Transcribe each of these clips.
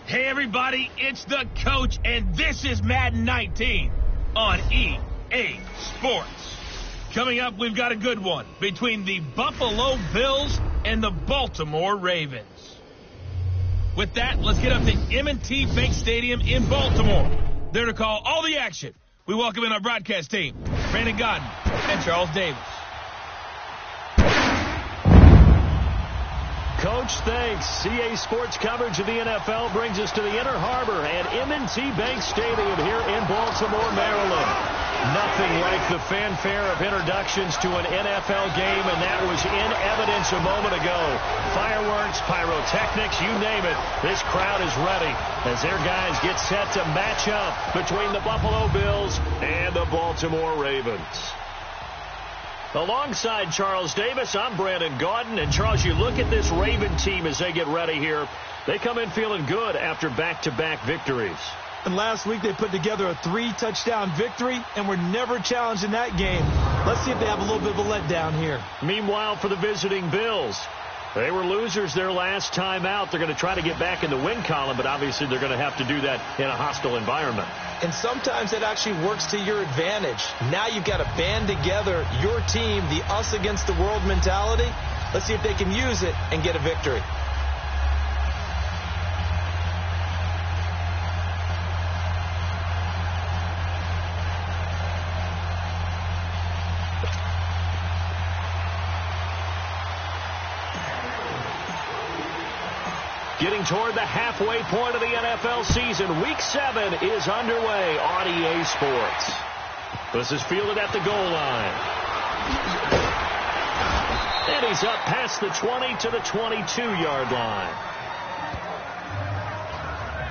Hey everybody, it's the coach, and this is Madden 19 on EA Sports. Coming up, we've got a good one between the Buffalo Bills and the Baltimore Ravens. With that, let's get up to M&T Bank Stadium in Baltimore. There to call all the action. We welcome in our broadcast team, Brandon Godden and Charles Davis. Coach, thanks. CA Sports coverage of the NFL brings us to the Inner Harbor at M&T Bank Stadium here in Baltimore, Maryland. Nothing like the fanfare of introductions to an NFL game, and that was in evidence a moment ago. Fireworks, pyrotechnics, you name it. This crowd is ready as their guys get set to match up between the Buffalo Bills and the Baltimore Ravens. Alongside Charles Davis, I'm Brandon Gaudin. And, Charles, you look at this Raven team as they get ready here. They come in feeling good after back-to-back victories. And last week they put together a 3-touchdown victory and were never challenged in that game. Let's see if they have a little bit of a letdown here. Meanwhile, for the visiting Bills, they were losers their last time out. They're going to try to get back in the win column, but obviously they're going to have to do that in a hostile environment. And sometimes that actually works to your advantage. Now you've got to band together your team, the us against the world mentality. Let's see if they can use it and get a victory. Getting toward the halfway point of the NFL season, Week 7 is underway on EA Sports. This is fielded at the goal line. And he's up past the 20 to the 22-yard line.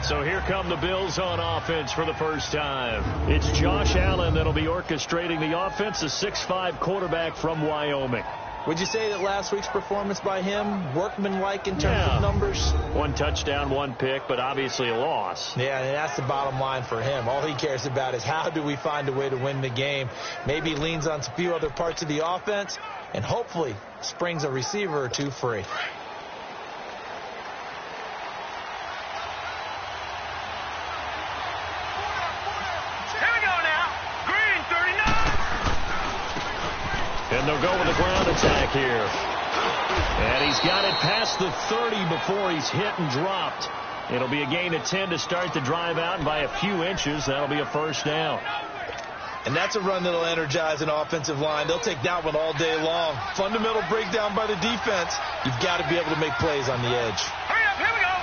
So here come the Bills on offense for the first time. It's Josh Allen that'll be orchestrating the offense, a 6'5" quarterback from Wyoming. Would you say that last week's performance by him, workmanlike in terms of numbers? 1 touchdown, 1 pick, but obviously a loss. Yeah, and that's the bottom line for him. All he cares about is how do we find a way to win the game. Maybe he leans on a few other parts of the offense and hopefully springs a receiver or two free. And they'll go with a ground attack here. And he's got it past the 30 before he's hit and dropped. It'll be a gain of 10 to start the drive out, and by a few inches, that'll be a first down. And that's a run that'll energize an offensive line. They'll take that one all day long. Fundamental breakdown by the defense. You've got to be able to make plays on the edge. Hurry up, here we go.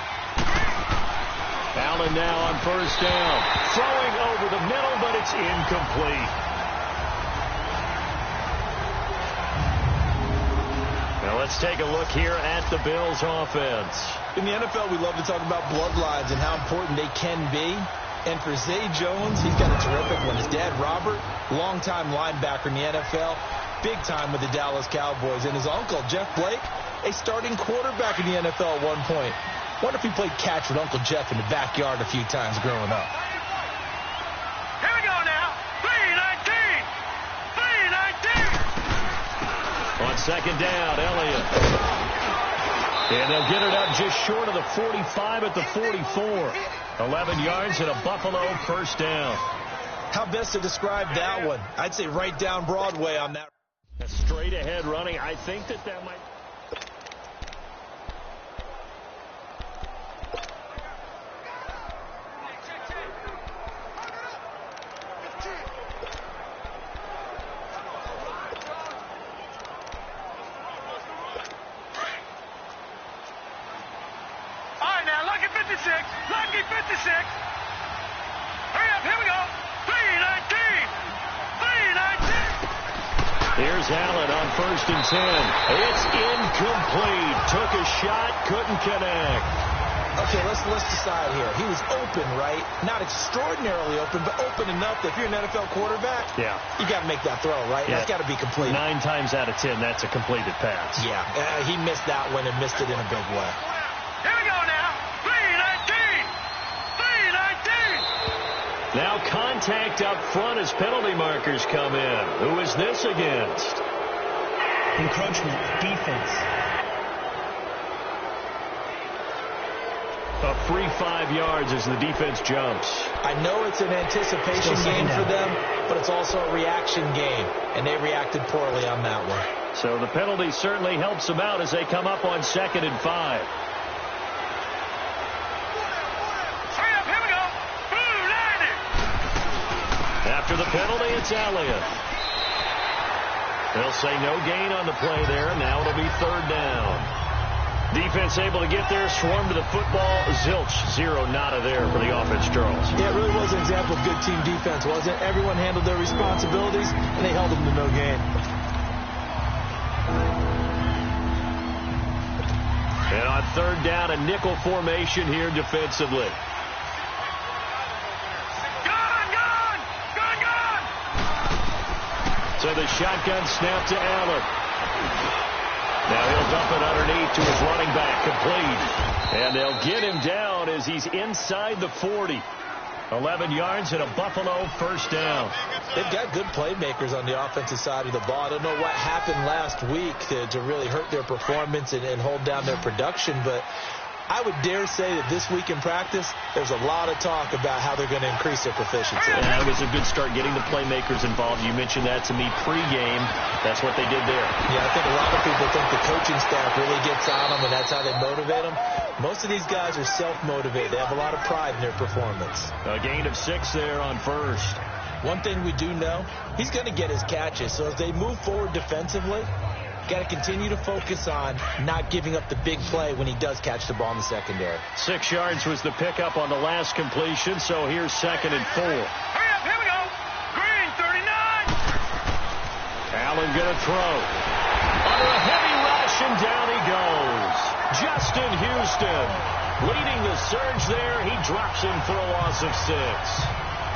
Allen now on first down. Throwing over the middle, but it's incomplete. Now let's take a look here at the Bills offense. In the NFL, we love to talk about bloodlines and how important they can be. And for Zay Jones, he's got a terrific one. His dad, Robert, longtime linebacker in the NFL, big time with the Dallas Cowboys. And his uncle, Jeff Blake, a starting quarterback in the NFL at one point. Wonder if he played catch with Uncle Jeff in the backyard a few times growing up. Here we go now. 3-19. 3-19. On second down, Elliott. And they'll get it up just short of the 45 at the 44. 11 yards and a Buffalo first down. How best to describe that one? I'd say right down Broadway on that. Straight ahead running. I think that might... Lucky 56. Hurry up, here we go. 3-19. 3-19. Here's Allen on first and 10. It's incomplete. Took a shot, couldn't connect. Okay, let's decide here. He was open, right? Not extraordinarily open, but open enough that if you're an NFL quarterback, you got to make that throw, right? Yeah. That's got to be complete. 9 times out of 10, that's a completed pass. Yeah, he missed that one and missed it in a big way. Here we go now. 3-19. 3-19. Now contact up front as penalty markers come in. Who is this against? Encroachment, defense. A free 5 yards as the defense jumps. I know it's an anticipation game for them, but it's also a reaction game, and they reacted poorly on that one. So the penalty certainly helps them out as they come up on 2nd and 5. Here we go. Boom, landed. After the penalty, it's Elliott. They'll say no gain on the play there. Now it'll be 3rd down. Defense able to get there, swarm to the football. Zilch, 0 nada there for the offense, Charles. Yeah, it really was an example of good team defense, wasn't it? Everyone handled their responsibilities, and they held them to no gain. And on 3rd down, a nickel formation here defensively. Gone. So the shotgun snap to Allen. Now he'll dump it underneath to his running back, complete. And they'll get him down as he's inside the 40. 11 yards and a Buffalo 1st down. They've got good playmakers on the offensive side of the ball. I don't know what happened last week to really hurt their performance and hold down their production, but I would dare say that this week in practice, there's a lot of talk about how they're going to increase their proficiency. Yeah, it was a good start getting the playmakers involved. You mentioned that to me pregame. That's what they did there. Yeah, I think a lot of people think the coaching staff really gets on them, and that's how they motivate them. Most of these guys are self-motivated. They have a lot of pride in their performance. A gain of 6 there on 1st. One thing we do know, he's going to get his catches. So as they move forward defensively, got to continue to focus on not giving up the big play when he does catch the ball in the secondary. 6 yards was the pickup on the last completion, so here's 2nd and 4. Hurry up, here we go. Green, 39. Allen gonna throw. Under a heavy rush, and down he goes. Justin Houston leading the surge there. He drops in for a loss of 6.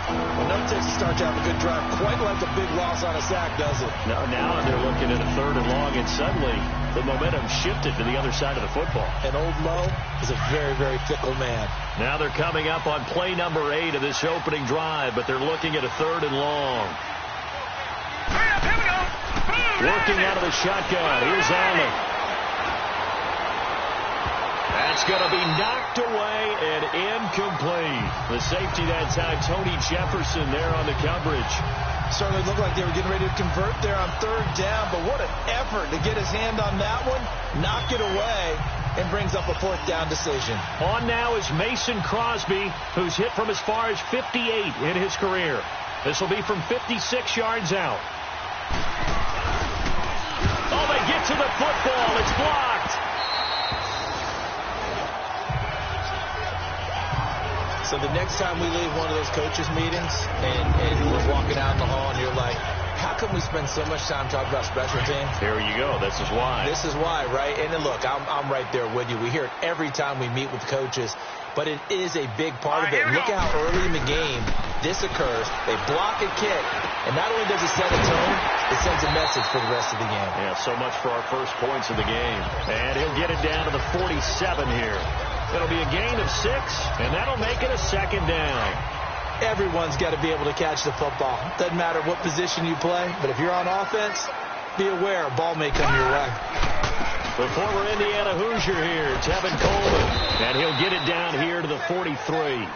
Well, no Texas start to have a good drive, quite like a big loss on a sack, does it? No, now they're looking at a 3rd and long, and suddenly the momentum shifted to the other side of the football. And Old Mo is a very, very fickle man. Now they're coming up on play number 8 of this opening drive, but they're looking at a 3rd and long. Hurry up, here we go. Boom, Working landed. out of the shotgun. Here's Allen. That's going to be knocked away and incomplete. The safety that time, Tony Jefferson there on the coverage. Certainly looked like they were getting ready to convert there on 3rd down, but what an effort to get his hand on that one, knock it away, and brings up a 4th down decision. On now is Mason Crosby, who's hit from as far as 58 in his career. This will be from 56 yards out. Oh, they get to the football. It's blocked. So the next time we leave one of those coaches' meetings and we're walking out in the hall and you're like, how come we spend so much time talking about special teams? Here you go. This is why. This is why, right? And then look, I'm right there with you. We hear it every time we meet with coaches, but it is a big part of it. Look at how early in the game this occurs. They block a kick, and not only does it set a tone, it sends a message for the rest of the game. Yeah, so much for our first points of the game. And he'll get it down to the 47 here. It'll be a gain of 6, and that'll make it a 2nd down. Everyone's got to be able to catch the football. Doesn't matter what position you play, but if you're on offense, be aware a ball may come your way. The former Indiana Hoosier here, Tevin Coleman, and he'll get it down here to the 43.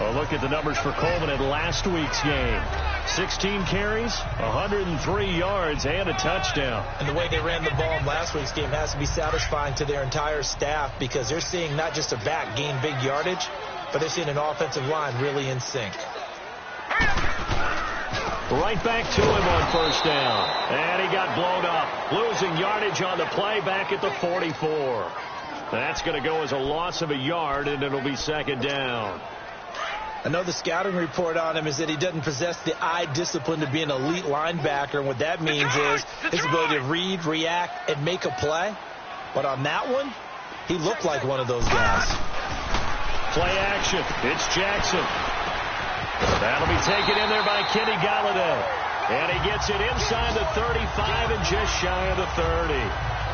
A look at the numbers for Coleman in last week's game. 16 carries, 103 yards, and a touchdown. And the way they ran the ball in last week's game has to be satisfying to their entire staff because they're seeing not just a back gain big yardage, but they're seeing an offensive line really in sync. Right back to him on 1st down. And he got blown up. Losing yardage on the play back at the 44. That's going to go as a loss of a yard, and it'll be 2nd down. I know the scouting report on him is that he doesn't possess the eye discipline to be an elite linebacker. And what that means is his ability to read, react, and make a play. But on that one, he looked like one of those guys. Play action. It's Jackson. That'll be taken in there by Kenny Golladay. And he gets it inside the 35 and just shy of the 30.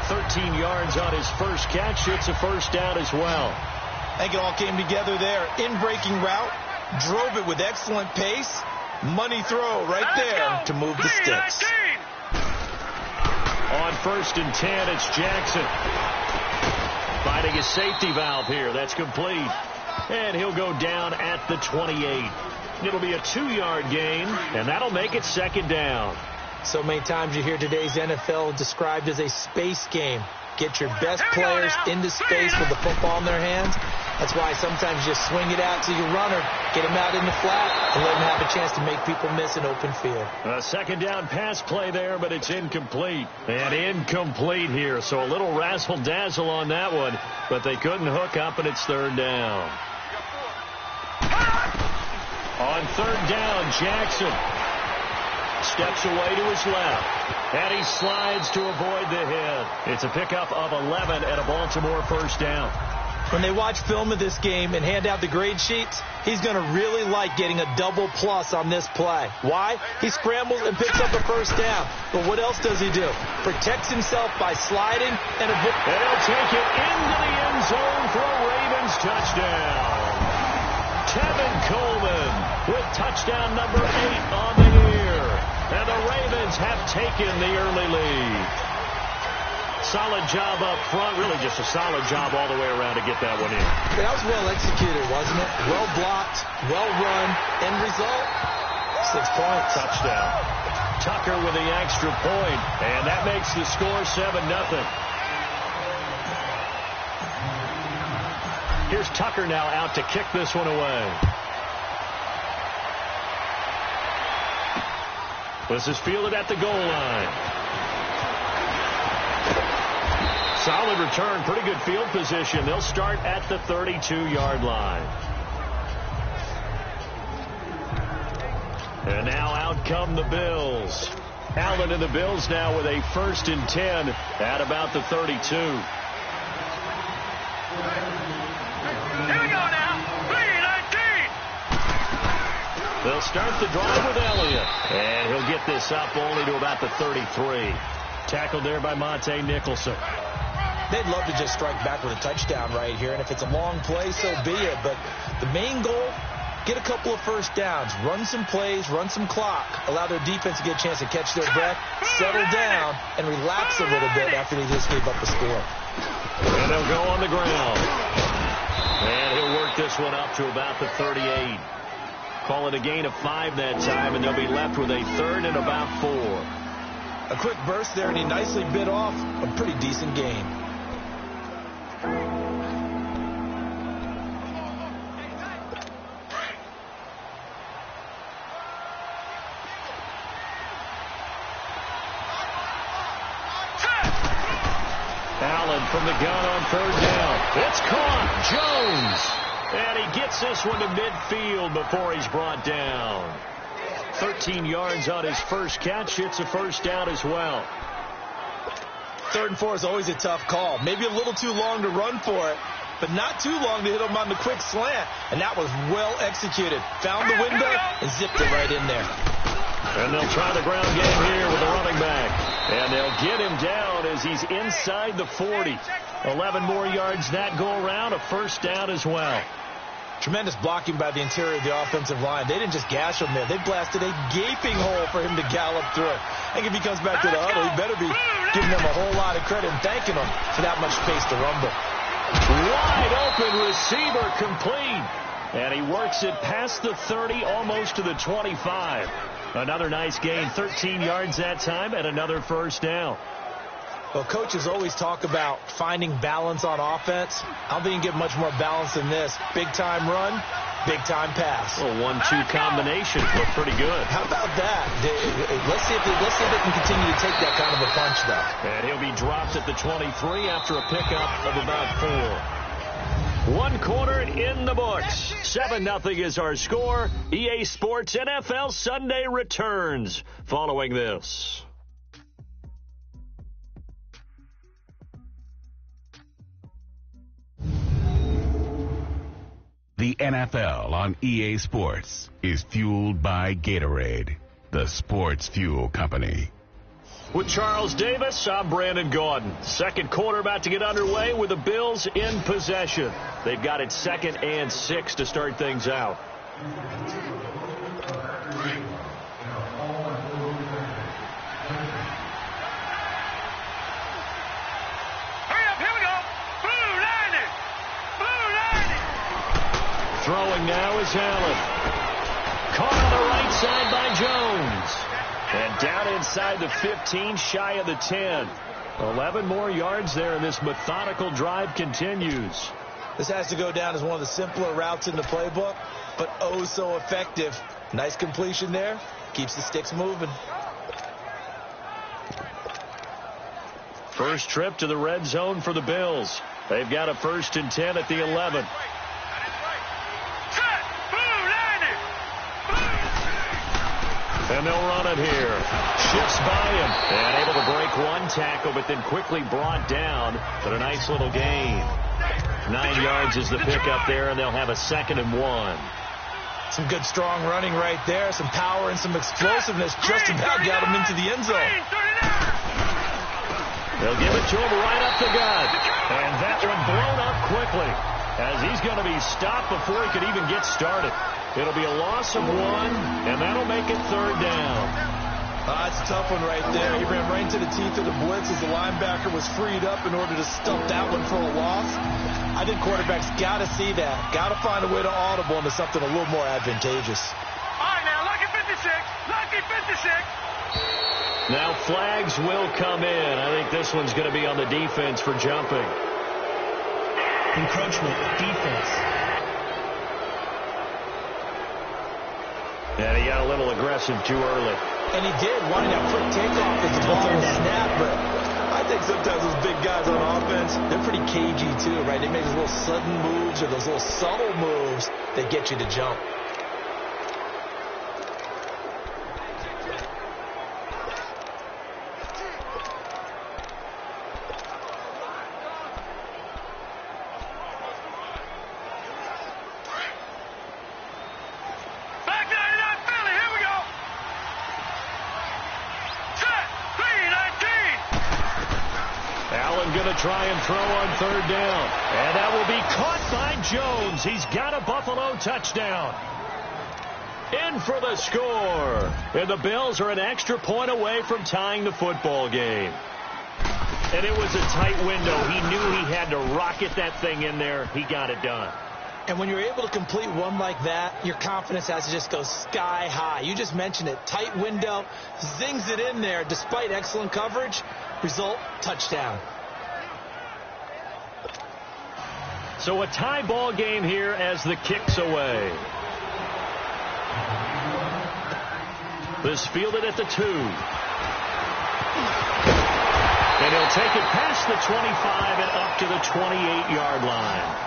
13 yards on his first catch. It's a 1st down as well. I think it all came together there. In-breaking route. Drove it with excellent pace. Money throw right there to move the sticks. On 1st and 10, it's Jackson. Finding his safety valve here. That's complete. And he'll go down at the 28. It'll be a 2-yard gain, and that'll make it second down. So many times you hear today's NFL described as a space game. Get your best players into space with the football in their hands. That's why sometimes you just swing it out to your runner, get him out in the flat, and let him have a chance to make people miss an open field. A second down pass play there, but it's incomplete. And incomplete here, so a little razzle-dazzle on that one, but they couldn't hook up, and it's third down. On third down, Jackson steps away to his left, and he slides to avoid the hit. It's a pickup of 11 and a Baltimore first down. When they watch film of this game and hand out the grade sheets, he's going to really like getting a double plus on this play. Why? He scrambles and picks up a first down. But what else does he do? Protects himself by sliding and he'll take it into the end zone for a Ravens touchdown. Tevin Coleman with touchdown number 8 on the year. And the Ravens have taken the early lead. Solid job up front. Really just a solid job all the way around to get that one in. That was well executed, wasn't it? Well blocked, well run. End result, 6 points. Touchdown. Tucker with the extra point. And that makes the score 7-0. Here's Tucker now out to kick this one away. This is fielded at the goal line. Solid return, pretty good field position. They'll start at the 32-yard line. And now out come the Bills. Allen and the Bills now with a 1st and 10 at about the 32. Here we go now. 3-19. They'll start the drive with Elliott. And he'll get this up only to about the 33. Tackled there by Monte Nicholson. They'd love to just strike back with a touchdown right here, and if it's a long play, so be it. But the main goal, get a couple of first downs, run some plays, run some clock, allow their defense to get a chance to catch their breath, settle down, and relax a little bit after they just gave up the score. And they'll go on the ground. And he'll work this one up to about the 38. Call it a gain of 5 that time, and they'll be left with a 3rd and about 4. A quick burst there, and he nicely bit off a pretty decent gain. Allen from the gun on 3rd down. It's caught. Jones. And he gets this one to midfield before he's brought down. 13 yards on his first catch. It's a first down as well. 3rd and 4 is always a tough call. Maybe a little too long to run for it, but not too long to hit him on the quick slant. And that was well executed. Found the window and zipped it right in there. And they'll try the ground game here with the running back. And they'll get him down as he's inside the 40. 11 more yards that go around. A first down as well. Tremendous blocking by the interior of the offensive line. They didn't just gash him there. They blasted a gaping hole for him to gallop through. I think if he comes back to the huddle, he better be giving them a whole lot of credit and thanking them for that much space to rumble. Wide open receiver complete. And he works it past the 30, almost to the 25. Another nice gain, 13 yards that time, and another first down. Well, coaches always talk about finding balance on offense. I don't think you can get much more balance than this. Big-time run, big-time pass. A 1-2 combination. Looked pretty good. How about that? Let's see if they can continue to take that kind of a punch, though. And he'll be dropped at the 23 after a pickup of about 4. 1 quarter in the books. 7-0 is our score. EA Sports NFL Sunday returns following this. The NFL on EA Sports is fueled by Gatorade, the sports fuel company. With Charles Davis, I'm Brandon Gaudin. Second quarter about to get underway with the Bills in possession. They've got it 2nd and 6 to start things out. Hurry up, here we go. 2-9. Keenan Allen. Caught on the right side by Jones. And down inside the 15, shy of the 10. 11 more yards there, and this methodical drive continues. This has to go down as one of the simpler routes in the playbook, but oh so effective. Nice completion there. Keeps the sticks moving. First trip to the red zone for the Bills. They've got a 1st and 10 at the 11. And they'll run it here. Shifts by him. And able to break one tackle, but then quickly brought down. But a nice little gain. 9 yards is the pickup there, and they'll have a 2nd and 1. Some good strong running right there. Some power and some explosiveness. Just about got him into the end zone. They'll give it to him right up the gut. And that one blown up quickly, as he's going to be stopped before he could even get started. It'll be a loss of 1, and that'll make it 3rd down. That's a tough one right there. He ran right into the teeth of the blitz as the linebacker was freed up in order to stump that one for a loss. I think quarterbacks got to see that. Got to find a way to audible into something a little more advantageous. All right, now, lucky 56. Lucky 56. Now flags will come in. I think this one's going to be on the defense for jumping. Encroachment, defense. And he got a little aggressive too early. And he did, wanting that quick takeoff as the ball was snapped. But I think sometimes those big guys on offense, they're pretty cagey too, right? They make those little sudden moves or those little subtle moves that get you to jump. Try and throw on 3rd down. And that will be caught by Jones. He's got a Buffalo touchdown. In for the score. And the Bills are an extra point away from tying the football game. And it was a tight window. He knew he had to rocket that thing in there. He got it done. And when you're able to complete one like that, your confidence has to just go sky high. You just mentioned it. Tight window. Zings it in there despite excellent coverage. Result, touchdown. So a tie ball game here as the kick's away. This fielded at the 2. And he'll take it past the 25 and up to the 28-yard line.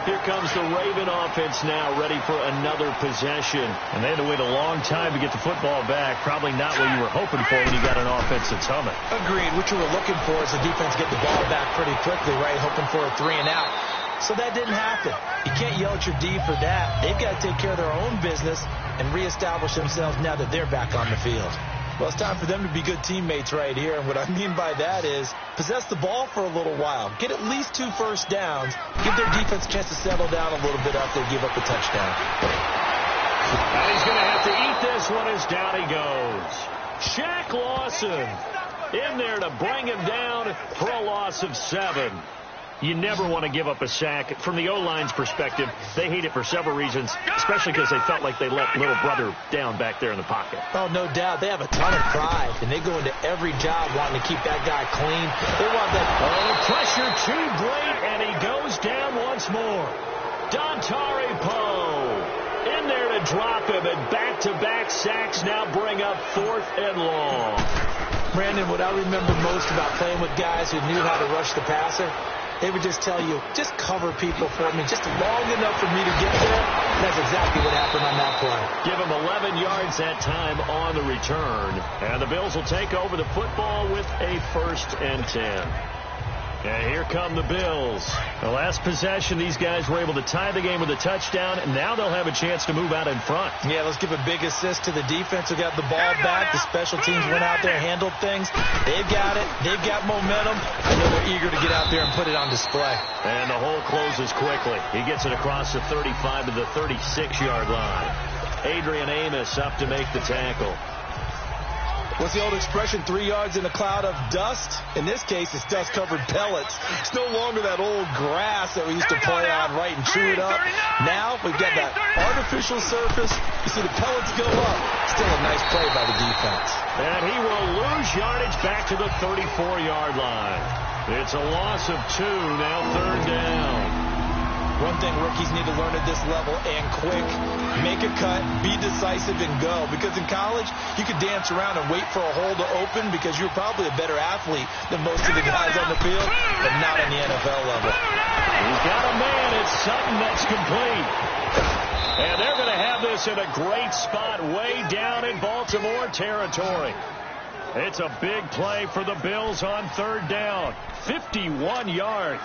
Here comes the Raven offense now, ready for another possession. And they had to wait a long time to get the football back. Probably not what you were hoping for when you got an offense that's humming. Agreed. What you were looking for is the defense get the ball back pretty quickly, right? Hoping for a 3 and out. So that didn't happen. You can't yell at your D for that. They've got to take care of their own business and reestablish themselves now that they're back on the field. Well, it's time for them to be good teammates right here. And what I mean by that is possess the ball for a little while. Get at least 2 first downs. Give their defense a chance to settle down a little bit after they give up the touchdown. And he's going to have to eat this one as down he goes. Shaq Lawson in there to bring him down for a loss of 7. You never want to give up a sack. From the O-line's perspective, they hate it for several reasons, especially because they felt like they let little brother down back there in the pocket. Oh, no doubt. They have a ton of pride, and they go into every job wanting to keep that guy clean. They want that. Oh, the pressure too great, and he goes down once more. Dontari Poe in there to drop him, and back-to-back sacks now bring up 4th and long. Brandon, what I remember most about playing with guys who knew how to rush the passer, they would just tell you, just cover people for me, just long enough for me to get there. That's exactly what happened on that play. Give him 11 yards that time on the return. And the Bills will take over the football with a 1st and 10. And here come the Bills. The last possession, these guys were able to tie the game with a touchdown, and now they'll have a chance to move out in front. Yeah, let's give a big assist to the defense who got the ball back. The special teams went out there, handled things. They've got it. They've got momentum. I know they're eager to get out there and put it on display. And the hole closes quickly. He gets it across the 35 to the 36-yard line. Adrian Amos up to make the tackle. What's the old expression, 3 yards in a cloud of dust? In this case, it's dust-covered pellets. It's no longer that old grass that we used to play on, right, and chew it up. Now we've got that artificial surface. You see the pellets go up. Still a nice play by the defense. And he will lose yardage back to the 34-yard line. It's a loss of 2, now 3rd down. One thing rookies need to learn at this level, and quick, make a cut, be decisive, and go. Because in college, you could dance around and wait for a hole to open because you're probably a better athlete than most of the guys on the field, but not on the NFL level. He's got a man. It's Sutton that's complete. And they're going to have this in a great spot way down in Baltimore territory. It's a big play for the Bills on 3rd down. 51 yards.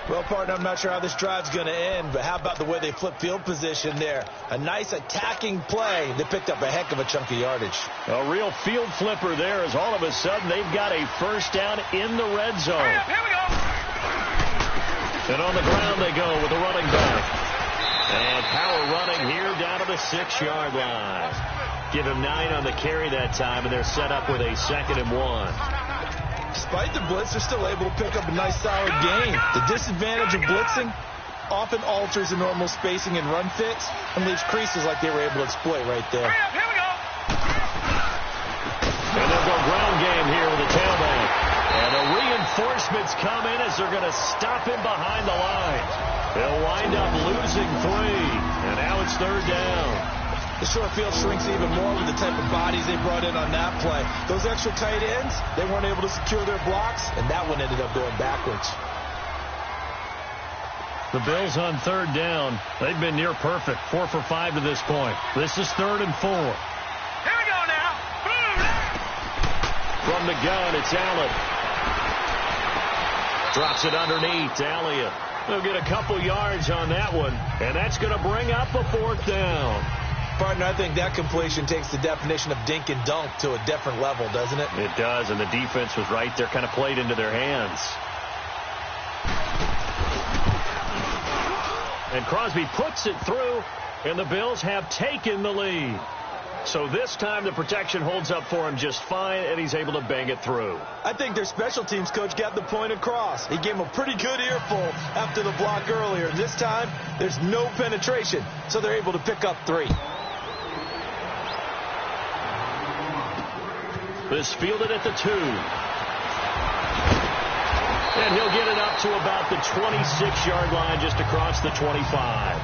Well, partner, I'm not sure how this drive's going to end, but how about the way they flip field position there? A nice attacking play. They picked up a heck of a chunk of yardage. A real field flipper there as all of a sudden they've got a 1st down in the red zone. Here we go. And on the ground they go with the running back. And power running here down to the 6-yard line. Give him 9 on the carry that time, and they're set up with a 2nd and 1. Despite the blitz, they're still able to pick up a nice solid gain. The disadvantage of blitzing often alters the normal spacing and run fits and leaves creases like they were able to exploit right there. Here we go. And they'll go ground game here with the tailback. And the reinforcements come in as they're going to stop him behind the line. They'll wind up losing 3. And now it's 3rd down. The short field shrinks even more with the type of bodies they brought in on that play. Those extra tight ends, they weren't able to secure their blocks, and that one ended up going backwards. The Bills on 3rd down. They've been near perfect. 4 for 5 to this point. This is 3rd and 4. Here we go now. From the gun, it's Allen. Drops it underneath. Elliott. They'll get a couple yards on that one, and that's going to bring up a 4th down. Partner, I think that completion takes the definition of dink and dunk to a different level, doesn't it? It does, and the defense was right there, kind of played into their hands. And Crosby puts it through, and the Bills have taken the lead. So this time the protection holds up for him just fine, and he's able to bang it through. I think their special teams coach got the point across. He gave him a pretty good earful after the block earlier. This time, there's no penetration, so they're able to pick up 3. This fielded at the 2. And he'll get it up to about the 26-yard line, just across the 25.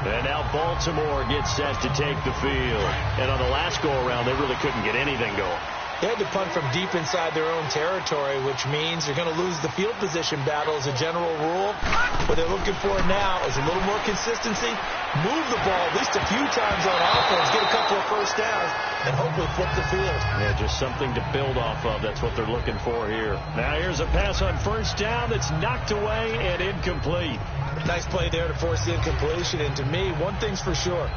And now Baltimore gets set to take the field. And on the last go-around, they really couldn't get anything going. They had to punt from deep inside their own territory, which means they're going to lose the field position battle as a general rule. What they're looking for now is a little more consistency, move the ball at least a few times on offense, get a couple of 1st downs, and hopefully flip the field. Yeah, just something to build off of. That's what they're looking for here. Now here's a pass on 1st down that's knocked away and incomplete. Nice play there to force the incompletion. And to me, one thing's for sure.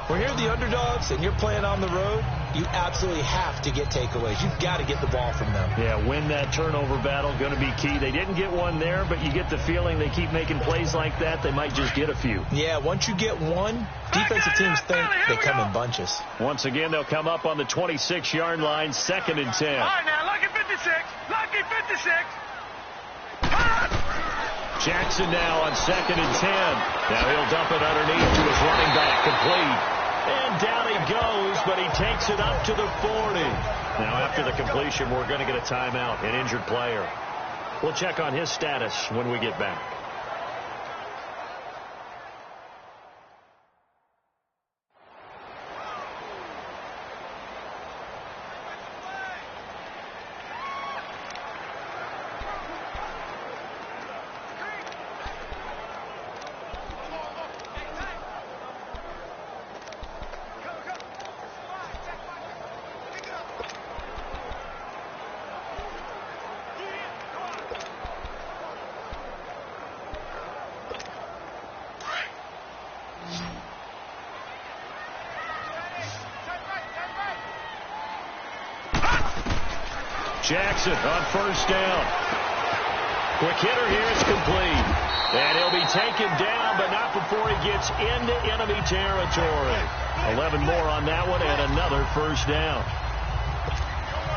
When you're the underdogs and you're playing on the road, you absolutely have to get takeaways. You've got to get the ball from them. Yeah, win that turnover battle, going to be key. They didn't get one there, but you get the feeling they keep making plays like that, they might just get a few. Yeah, once you get one, defensive teams think they come in bunches. Once again, they'll come up on the 26-yard line, 2nd and 10. All right, now, lucky 56. Lucky 56. Jackson now on 2nd and 10. Now he'll dump it underneath to his running back, complete. And down he goes, but he takes it up to the 40. Now after the completion, we're going to get a timeout, an injured player. We'll check on his status when we get back. Jackson on 1st down. Quick hitter here is complete. And he'll be taken down, but not before he gets into enemy territory. 11 more on that one and another first down.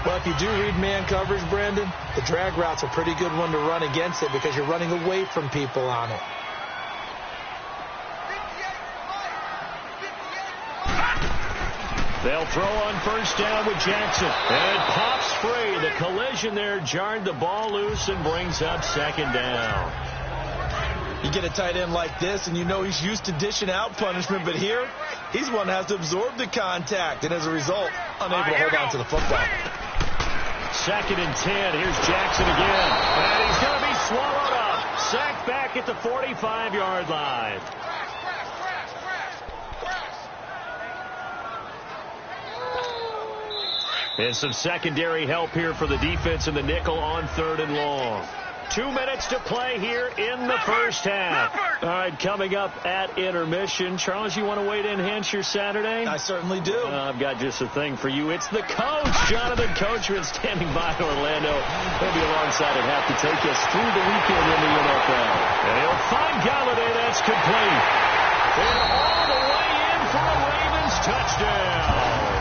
Well, if you do read man coverage, Brandon, the drag route's a pretty good one to run against it because you're running away from people on it. They'll throw on first down with Jackson. And it pops free. The collision there jarred the ball loose and brings up second down. You get a tight end like this, and you know he's used to dishing out punishment, but here, he's one that has to absorb the contact, and as a result, unable to hold on to the football. 2nd and 10. Here's Jackson again. And he's going to be swallowed up. Sacked back at the 45-yard line. And some secondary help here for the defense in the nickel on 3rd and long. 2 minutes to play here in the first half. All right, coming up at intermission. Charles, you want to wait to enhance your Saturday? I certainly do. I've got just a thing for you. It's the coach, Jonathan Coachman, standing by Orlando. He'll be alongside and have to take us through the weekend in the NFL. And he'll find Galladay. That's complete. And all the way in for a Ravens touchdown.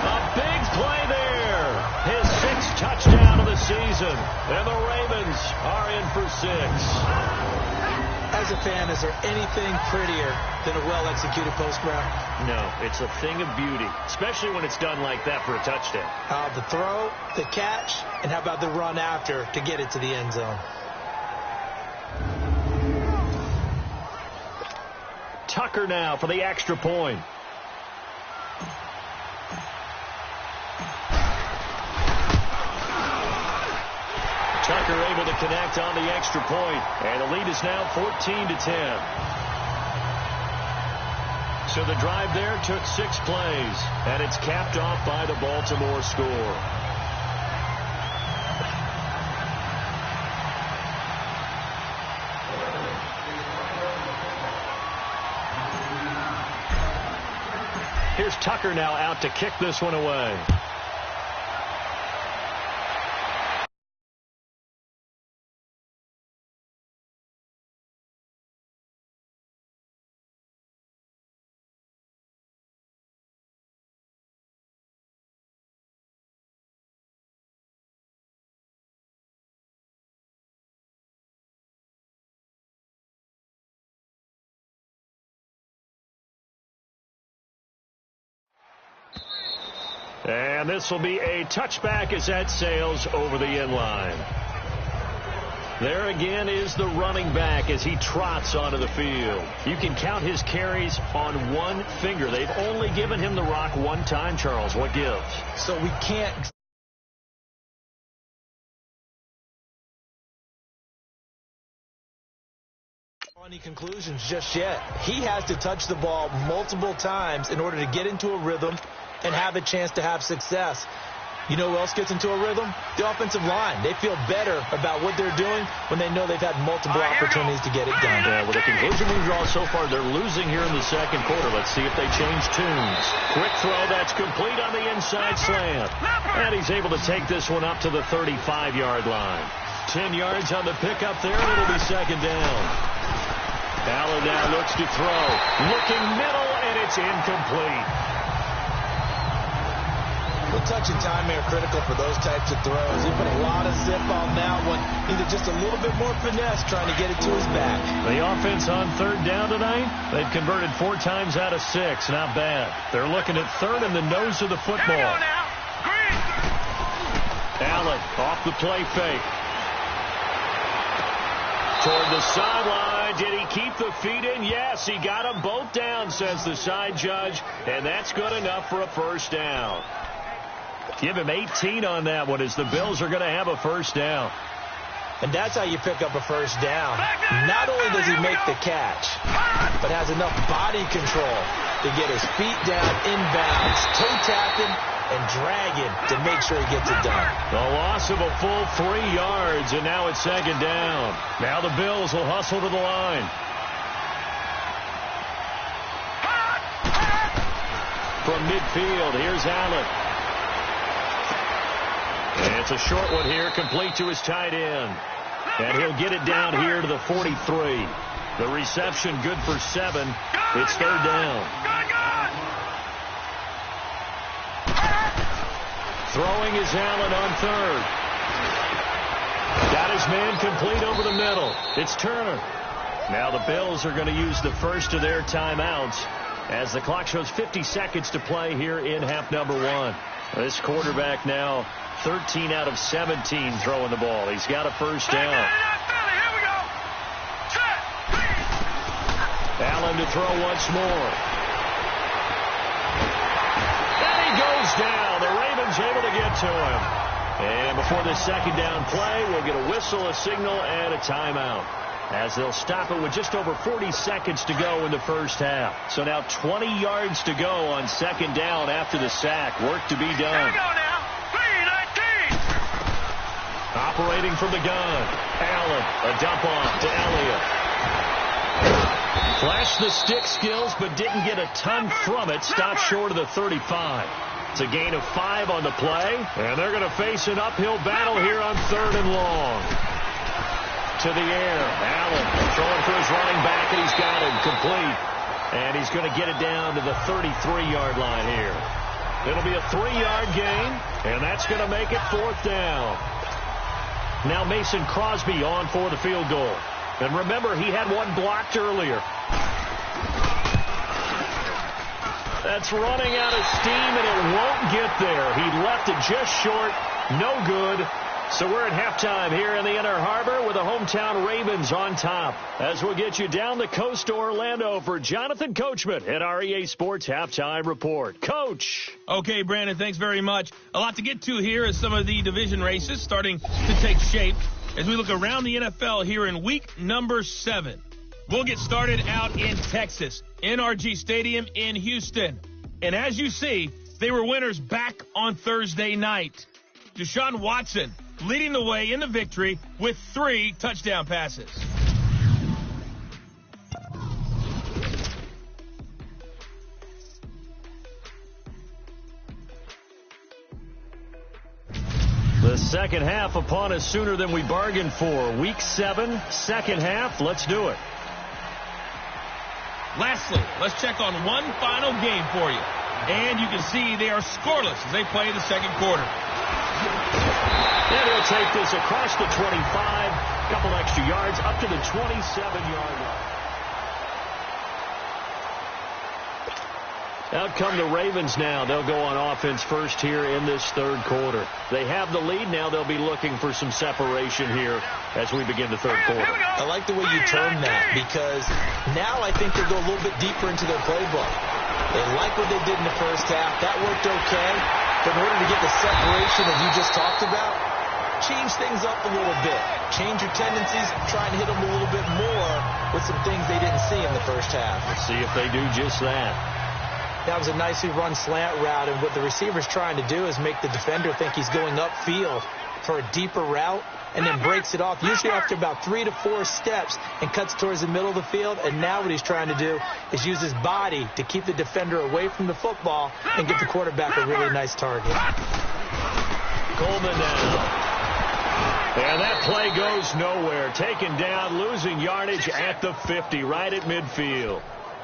A big play there. His 6th touchdown of the season. And the Ravens are in for 6. As a fan, is there anything prettier than a well-executed post route? No, it's a thing of beauty, especially when it's done like that for a touchdown. The throw, the catch, and how about the run after to get it to the end zone? Tucker now for the extra point. Tucker able to connect on the extra point, and the lead is now 14-10. So the drive there took 6 plays, and it's capped off by the Baltimore score. Here's Tucker now out to kick this one away. And this will be a touchback as that sails over the end line. There again is the running back as he trots onto the field. You can count his carries on one finger. They've only given him the rock one time, Charles. What gives? So we can't draw any conclusions just yet. He has to touch the ball multiple times in order to get into a rhythm and have a chance to have success. You know who else gets into a rhythm? The offensive line. They feel better about what they're doing when they know they've had multiple opportunities to get it done. Yeah, with the conclusion we draw so far, they're losing here in the second quarter. Let's see if they change tunes. Quick throw, that's complete on the inside slant. And he's able to take this one up to the 35-yard line. 10 yards on the pickup there, and it'll be second down. Allen now looks to throw. Looking middle, and it's incomplete. Well, touch and timing are critical for those types of throws. He put a lot of zip on that one. Either just a little bit more finesse trying to get it to his back. The offense on 3rd down tonight, they've converted 4 times out of 6. Not bad. They're looking at 3rd in the nose of the football. Allen off the play fake. Toward the sideline. Did he keep the feet in? Yes, he got them both down, says the side judge. And that's good enough for a first down. Give him 18 on that one as the Bills are going to have a first down. And that's how you pick up a first down. Not only does he make the catch, but has enough body control to get his feet down inbounds, toe tapping, and dragging to make sure he gets it done. The loss of a full 3 yards, and now it's second down. Now the Bills will hustle to the line. From midfield, here's Allen. And it's a short one here, complete to his tight end. And he'll get it down here to the 43. The reception good for 7. It's third down. Throwing is Allen on third. Got his man complete over the middle. It's Turner. Now the Bills are going to use the first of their timeouts as the clock shows 50 seconds to play here in half number 1. This quarterback now 13 out of 17 throwing the ball. He's got a first down. Allen to throw once more. And he goes down. The Ravens able to get to him. And before the second down play, we'll get a whistle, a signal, and a timeout, as they'll stop it with just over 40 seconds to go in the first half. So now 20 yards to go on second down after the sack. Work to be done. Here we go now. 3-19. Operating from the gun. Allen, a dump off to Elliott. Flashed the stick skills, but didn't get a ton from it. Stopped short of the 35. It's a gain of 5 on the play, and they're going to face an uphill battle here on third and long. To the air, Allen throwing for his running back, and he's got him complete. And he's going to get it down to the 33-yard line here. It'll be a 3-yard gain, and that's going to make it fourth down. Now Mason Crosby on for the field goal. And remember, he had one blocked earlier. That's running out of steam, and it won't get there. He left it just short. No good. So we're at halftime here in the Inner Harbor with the hometown Ravens on top. As we'll get you down the coast to Orlando for Jonathan Coachman at our EA Sports Halftime Report. Coach. Okay, Brandon, thanks very much. A lot to get to here as some of the division races starting to take shape as we look around the NFL here in week number 7. We'll get started out in Texas, NRG Stadium in Houston. And as you see, they were winners back on Thursday night. Deshaun Watson leading the way in the victory with 3 touchdown passes. The second half upon us sooner than we bargained for. Week 7, second half. Let's do it. Lastly, let's check on one final game for you. And you can see they are scoreless as they play the second quarter. And he'll take this across the 25, a couple extra yards, up to the 27-yard line. Out come the Ravens now. They'll go on offense first here in this third quarter. They have the lead. Now they'll be looking for some separation here as we begin the third quarter. I like the way you term that, because now I think they'll go a little bit deeper into their playbook. They like what they did in the first half. That worked okay. But in order to get the separation that you just talked about, change things up a little bit. Change your tendencies. Try and hit them a little bit more with some things they didn't see in the first half. Let's see if they do just that. That was a nicely run slant route, and what the receiver's trying to do is make the defender think he's going upfield for a deeper route, and then breaks it off, usually after about 3 to 4 steps, and cuts towards the middle of the field. And now what he's trying to do is use his body to keep the defender away from the football and give the quarterback a really nice target. Coleman now. And that play goes nowhere. Taken down, losing yardage at the 50, right at midfield.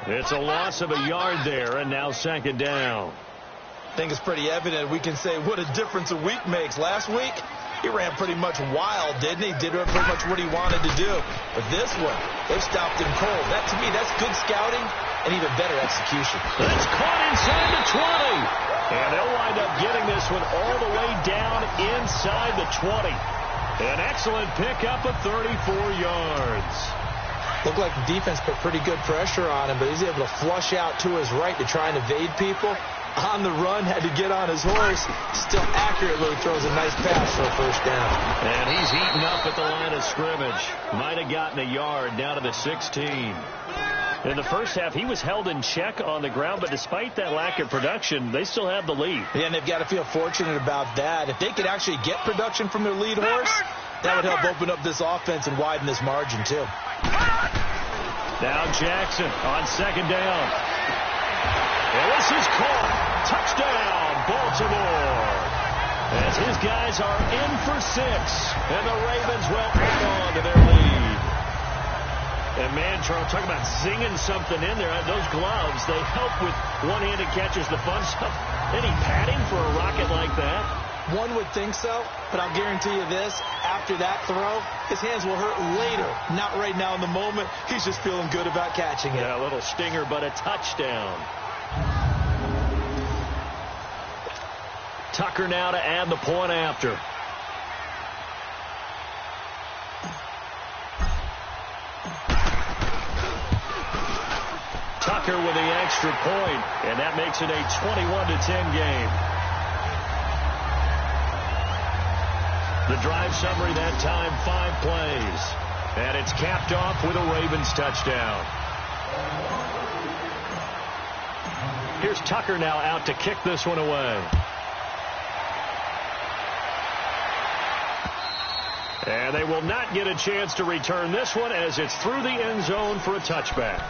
It's a loss of a yard there, and now second down. I think it's pretty evident. We can say what a difference a week makes. Last week, he ran pretty much wild, didn't he? Did pretty much what he wanted to do. But this one, they've stopped him cold. That, to me, that's good scouting and even better execution. It's caught inside the 20. And they'll wind up getting this one all the way down inside the 20. An excellent pickup of 34 yards. Looked like the defense put pretty good pressure on him, but he's able to flush out to his right to try and evade people. On the run, had to get on his horse. Still accurately throws a nice pass for a first down. And he's eaten up at the line of scrimmage. Might have gotten a yard down to the 16. In the first half, he was held in check on the ground, but despite that lack of production, they still have the lead. Yeah, and they've got to feel fortunate about that. If they could actually get production from their lead horse, that would help open up this offense and widen this margin, too. Now Jackson on second down. And this is caught. Touchdown, Baltimore. As his guys are in for 6. And the Ravens will add on to their lead. And man, Charles, talk about zinging something in there. Those gloves, they help with one-handed catches, the fun stuff. Any padding for a rocket like that? One would think so, but I'll guarantee you this. After that throw, his hands will hurt later. Not right now in the moment. He's just feeling good about catching it. Yeah, a little stinger, but a touchdown. Tucker now to add the point after. Tucker with the extra point, and that makes it a 21-10 game. The drive summary that time, 5 plays. And it's capped off with a Ravens touchdown. Here's Tucker now out to kick this one away. And they will not get a chance to return this one as it's through the end zone for a touchback.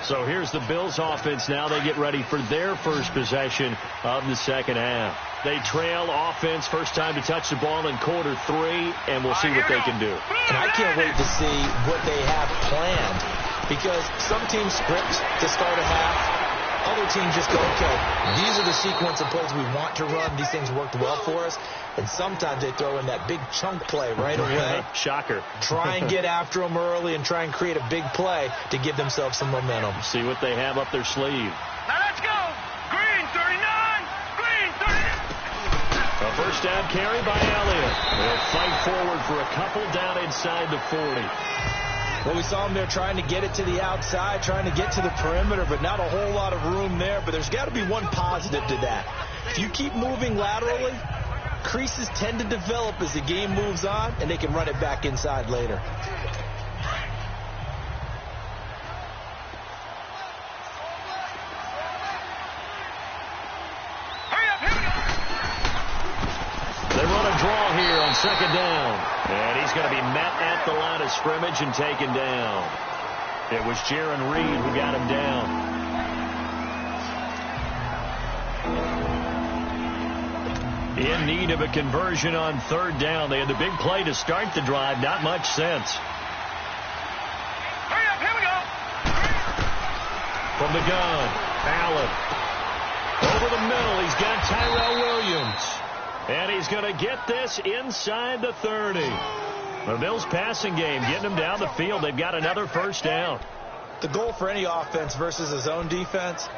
So here's the Bills offense now. They get ready for their first possession of the second half. They trail offense, first time to touch the ball in quarter 3, and we'll see what they can do. And I can't wait to see what they have planned, because some teams script to start a half. Other teams just go, okay, these are the sequence of plays we want to run. These things worked well for us. And sometimes they throw in that big chunk play right away. Shocker. Try and get after them early and try and create a big play to give themselves some momentum. See what they have up their sleeve. Now let's go. Green 39. Green 39. A first down carry by Elliott. They'll fight forward for a couple down inside the 40. Well, we saw him there trying to get it to the outside, trying to get to the perimeter, but not a whole lot of room there. But there's got to be one positive to that. If you keep moving laterally, creases tend to develop as the game moves on, and they can run it back inside later. They run a draw here on second down. And he's going to be met at the line of scrimmage and taken down. It was Jaron Reed who got him down. In need of a conversion on third down. They had the big play to start the drive. Not much sense. Hurry up, here we go. From the gun, Allen. Over the middle, he's got Tyrell Williams. And he's going to get this inside the 30. The Bills passing game, getting them down the field. They've got another first down. The goal for any offense versus a zone defense,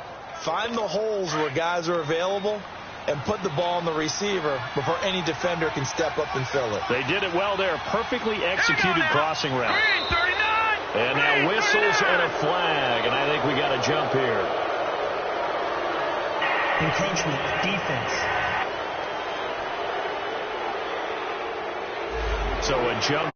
find the holes where guys are available and put the ball on the receiver before any defender can step up and fill it. They did it well there. Perfectly executed crossing route. Green 39. And now whistles and a flag. And I think we got a jump here. Encroachment, defense. So a jump.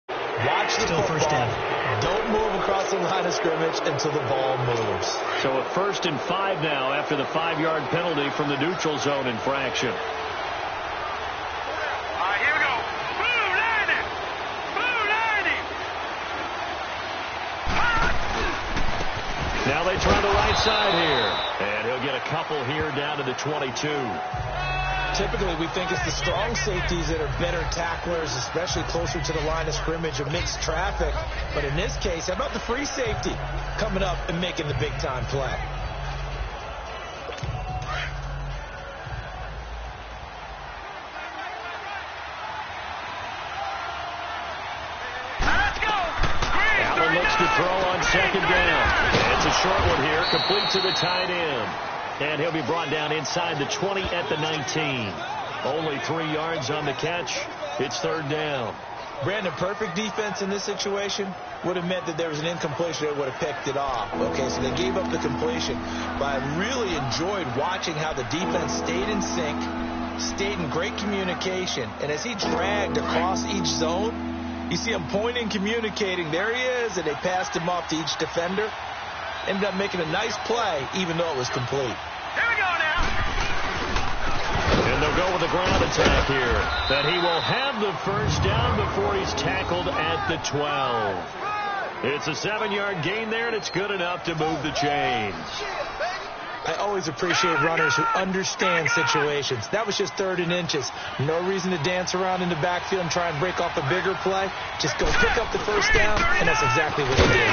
Watch the Still football. first down. Don't move across the line of scrimmage until the ball moves. So a 1st and 5 now after the 5-yard penalty from the neutral zone infraction. All right, here we go. Blue 90. Blue 90. Now they try the right side here. And he'll get a couple here down to the 22. Typically, we think it's the strong safeties that are better tacklers, especially closer to the line of scrimmage amidst traffic. But in this case, how about the free safety coming up and making the big-time play? Now let's go. Green Allen looks to throw on second down. It's a short one here, complete to the tight end. And he'll be brought down inside the 20 at the 19. Only 3 yards on the catch. It's third down. Brandon, perfect defense in this situation would have meant that there was an incompletion that would have picked it off. Okay, so they gave up the completion. But I really enjoyed watching how the defense stayed in sync, stayed in great communication. And as he dragged across each zone, you see him pointing, communicating. There he is, and they passed him off to each defender. Ended up making a nice play, even though it was complete. Here we go now. And they'll go with the ground attack here. That he will have the first down before he's tackled at the 12. It's a 7-yard gain there, and it's good enough to move the chains. I always appreciate runners who understand situations. That was just 3rd and inches. No reason to dance around in the backfield and try and break off a bigger play. Just go pick up the first down, and that's exactly what he did.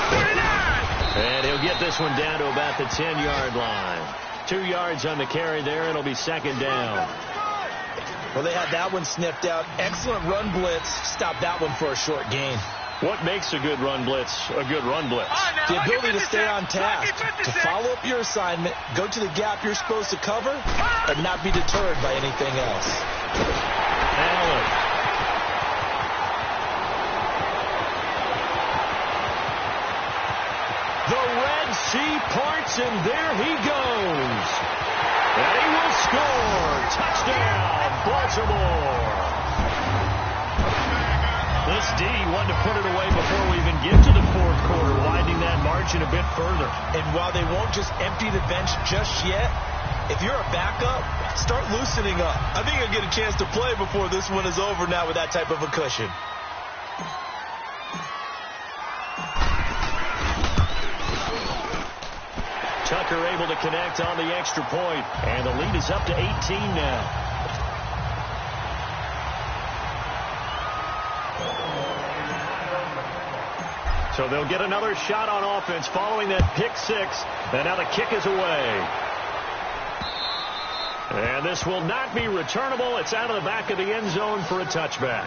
And he'll get this one down to about the 10-yard line. 2 yards on the carry there, and it'll be 2nd down. Well, they had that one sniffed out. Excellent run blitz. Stopped that one for a short gain. What makes a good run blitz a good run blitz? The ability to stay on task, to follow up your assignment, go to the gap you're supposed to cover, and not be deterred by anything else. Allen. The Red Sea parts, and there he goes. And he will score. Touchdown, Baltimore. This D wanted to put it away before we even get to the 4th quarter, widening that margin a bit further. And while they won't just empty the bench just yet, if you're a backup, start loosening up. I think you'll get a chance to play before this one is over now with that type of a cushion. Tucker able to connect on the extra point, and the lead is up to 18 now. So they'll get another shot on offense following that pick 6, and now the kick is away. And this will not be returnable. It's out of the back of the end zone for a touchback.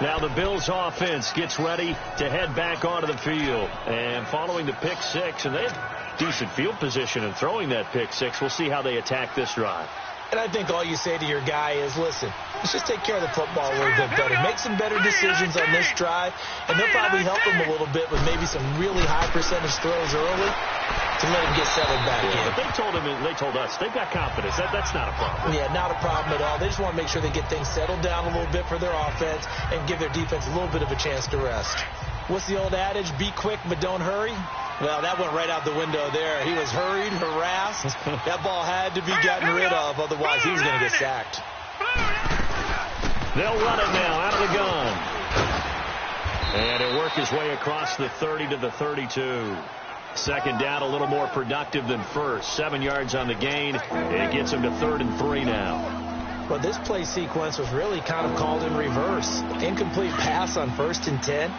Now the Bills offense gets ready to head back onto the field. And following the pick 6, and they have decent field position in throwing that pick 6. We'll see how they attack this drive. And I think all you say to your guy is, listen, let's just take care of the football a little bit better. Make some better decisions on this drive, and they'll probably help him a little bit with maybe some really high percentage throws early to let him get settled back in. But they told us, they've got confidence. That's not a problem. Yeah, not a problem at all. They just want to make sure they get things settled down a little bit for their offense and give their defense a little bit of a chance to rest. What's the old adage? Be quick, but don't hurry. Well, that went right out the window there. He was hurried, harassed. That ball had to be gotten rid of, otherwise he was going to get sacked. They'll run it now out of the gun. And he'll work his way across the 30 to the 32. 2nd down, a little more productive than first. 7 yards on the gain. It gets him to 3rd and 3 now. Well, this play sequence was really kind of called in reverse. Incomplete pass on 1st and 10.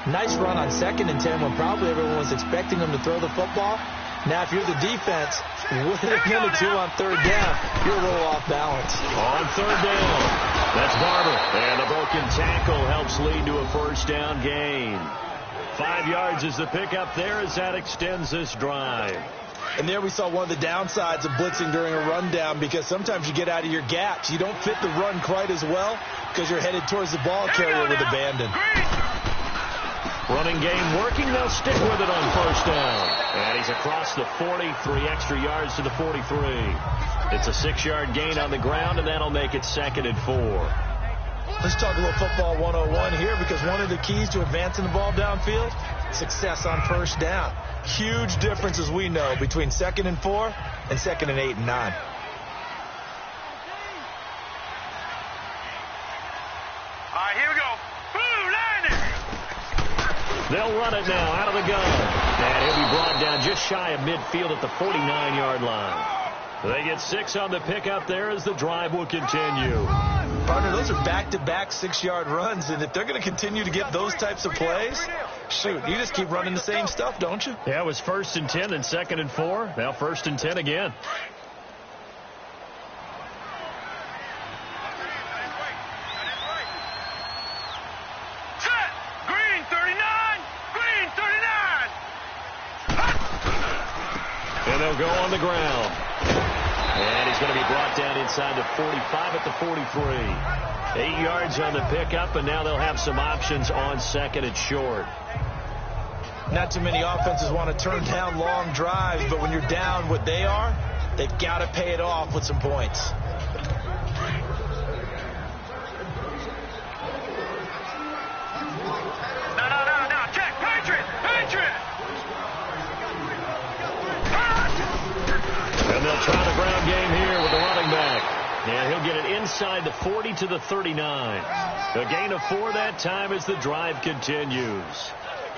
Nice run on 2nd and 10 when probably everyone was expecting him to throw the football. Now, if you're the defense, with a minute 2 on 3rd down, you're a little off balance. On 3rd down, that's Barber. And a broken tackle helps lead to a 1st down gain. 5 yards is the pickup there as that extends this drive. And there we saw one of the downsides of blitzing during a rundown, because sometimes you get out of your gaps. You don't fit the run quite as well because you're headed towards the ball carrier with abandon. Running game working. They'll stick with it on 1st down. And he's across the 40, 3 extra yards to the 43. It's a 6-yard gain on the ground, and that'll make it 2nd and 4. Let's talk a little football 101 here, because one of the keys to advancing the ball downfield, success on 1st down. Huge difference, as we know, between 2nd and 4 and 2nd and 8 and 9. All right, here we go. Blue line. They'll run it now out of the gun. And he'll be brought down just shy of midfield at the 49-yard line. They get 6 on the pickup there as the drive will continue. Partner, those are back-to-back 6-yard runs, and if they're going to continue to get those types of plays, shoot, you just keep running the same stuff, don't you? Yeah, it was 1st and 10, then 2nd and 4. Now 1st and 10 again. Set. Green 39. Green 39. And they'll go on the ground. And he's going to be brought down inside the 45 at the 43. 8 yards on the pickup, and now they'll have some options on 2nd and short. Not too many offenses want to turn down long drives, but when you're down what they are, they've got to pay it off with some points. No. Check. Patriot. And they'll try the ground game here with the running back. And he'll get it inside the 40 to the 39. A gain of 4 that time as the drive continues.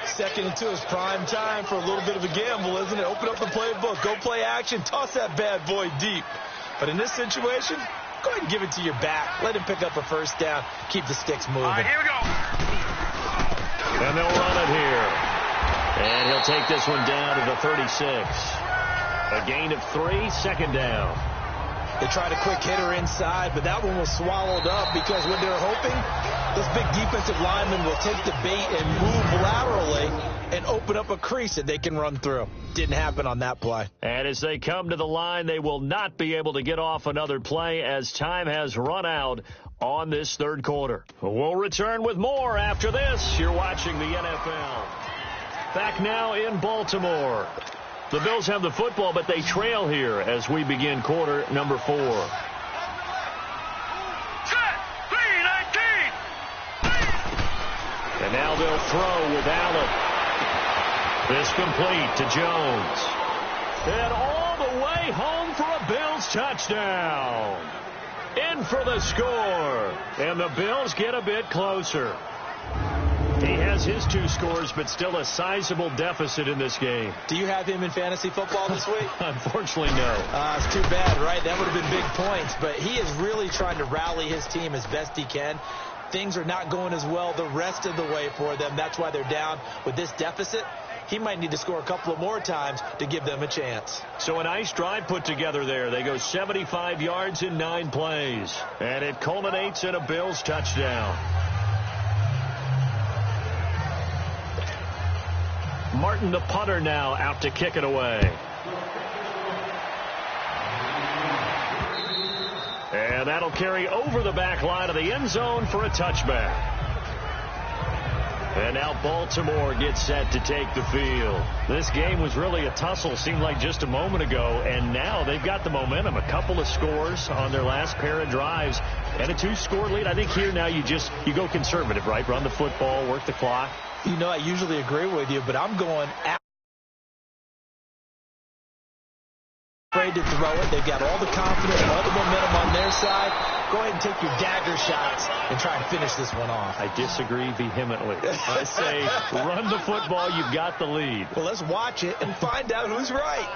Second and 2 is prime time for a little bit of a gamble, isn't it? Open up the playbook. Go play action. Toss that bad boy deep. But in this situation, go ahead and give it to your back. Let him pick up a first down. Keep the sticks moving. All right, here we go. And they'll run it here. And he'll take this one down to the 36. A gain of 3, second down. They tried a quick hitter inside, but that one was swallowed up because when they're hoping, this big defensive lineman will take the bait and move laterally and open up a crease that they can run through. Didn't happen on that play. And as they come to the line, they will not be able to get off another play as time has run out on this third quarter. We'll return with more after this. You're watching the NFL. Back now in Baltimore. The Bills have the football, but they trail here as we begin quarter number 4. And now they'll throw with Allen. This complete to Jones. And all the way home for a Bills touchdown. In for the score. And the Bills get a bit closer. He has his 2 scores, but still a sizable deficit in this game. Do you have him in fantasy football this week? Unfortunately, no. It's too bad, right? That would have been big points. But he is really trying to rally his team as best he can. Things are not going as well the rest of the way for them. That's why they're down with this deficit. He might need to score a couple of more times to give them a chance. So a nice drive put together there. They go 75 yards in 9 plays. And it culminates in a Bills touchdown. Martin, the punter, now out to kick it away. And that'll carry over the back line of the end zone for a touchback. And now Baltimore gets set to take the field. This game was really a tussle, seemed like just a moment ago, and now they've got the momentum. A couple of scores on their last pair of drives and a 2-score lead. I think here now you go conservative, right? Run the football, work the clock. You know, I usually agree with you, but I'm going afraid to throw it. They've got all the confidence, all the momentum on their side. Go ahead and take your dagger shots and try and finish this one off. I disagree vehemently. I say run the football. You've got the lead. Well, let's watch it and find out who's right.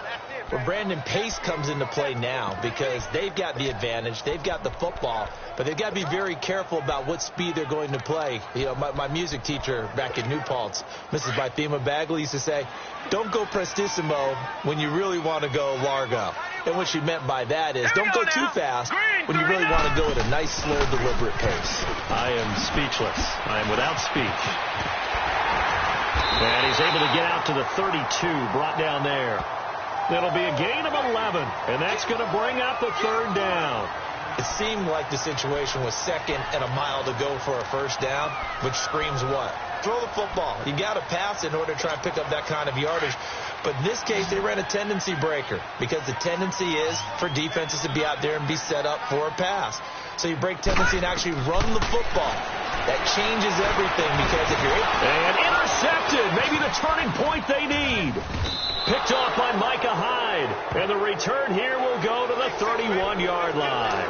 Well, Brandon Pace comes into play now because they've got the advantage. They've got the football, but they've got to be very careful about what speed they're going to play. You know, my music teacher back in New Paltz, Mrs. Bythema Bagley, used to say, don't go prestissimo when you really want to go largo. And what she meant by that is don't go too fast when you really want to go at a nice, slow, deliberate pace. I am speechless. I am without speech. And he's able to get out to the 32, brought down there. It'll be a gain of 11, and that's going to bring up the third down. It seemed like the situation was second and a mile to go for a first down, which screams what? Throw the football. You got to pass in order to try and pick up that kind of yardage. But in this case, they ran a tendency breaker because the tendency is for defenses to be out there and be set up for a pass. So you break tendency and actually run the football. That changes everything because if you're... And intercepted. Maybe the turning point they need. Picked off by Micah Hyde. And the return here will go to the 31-yard line.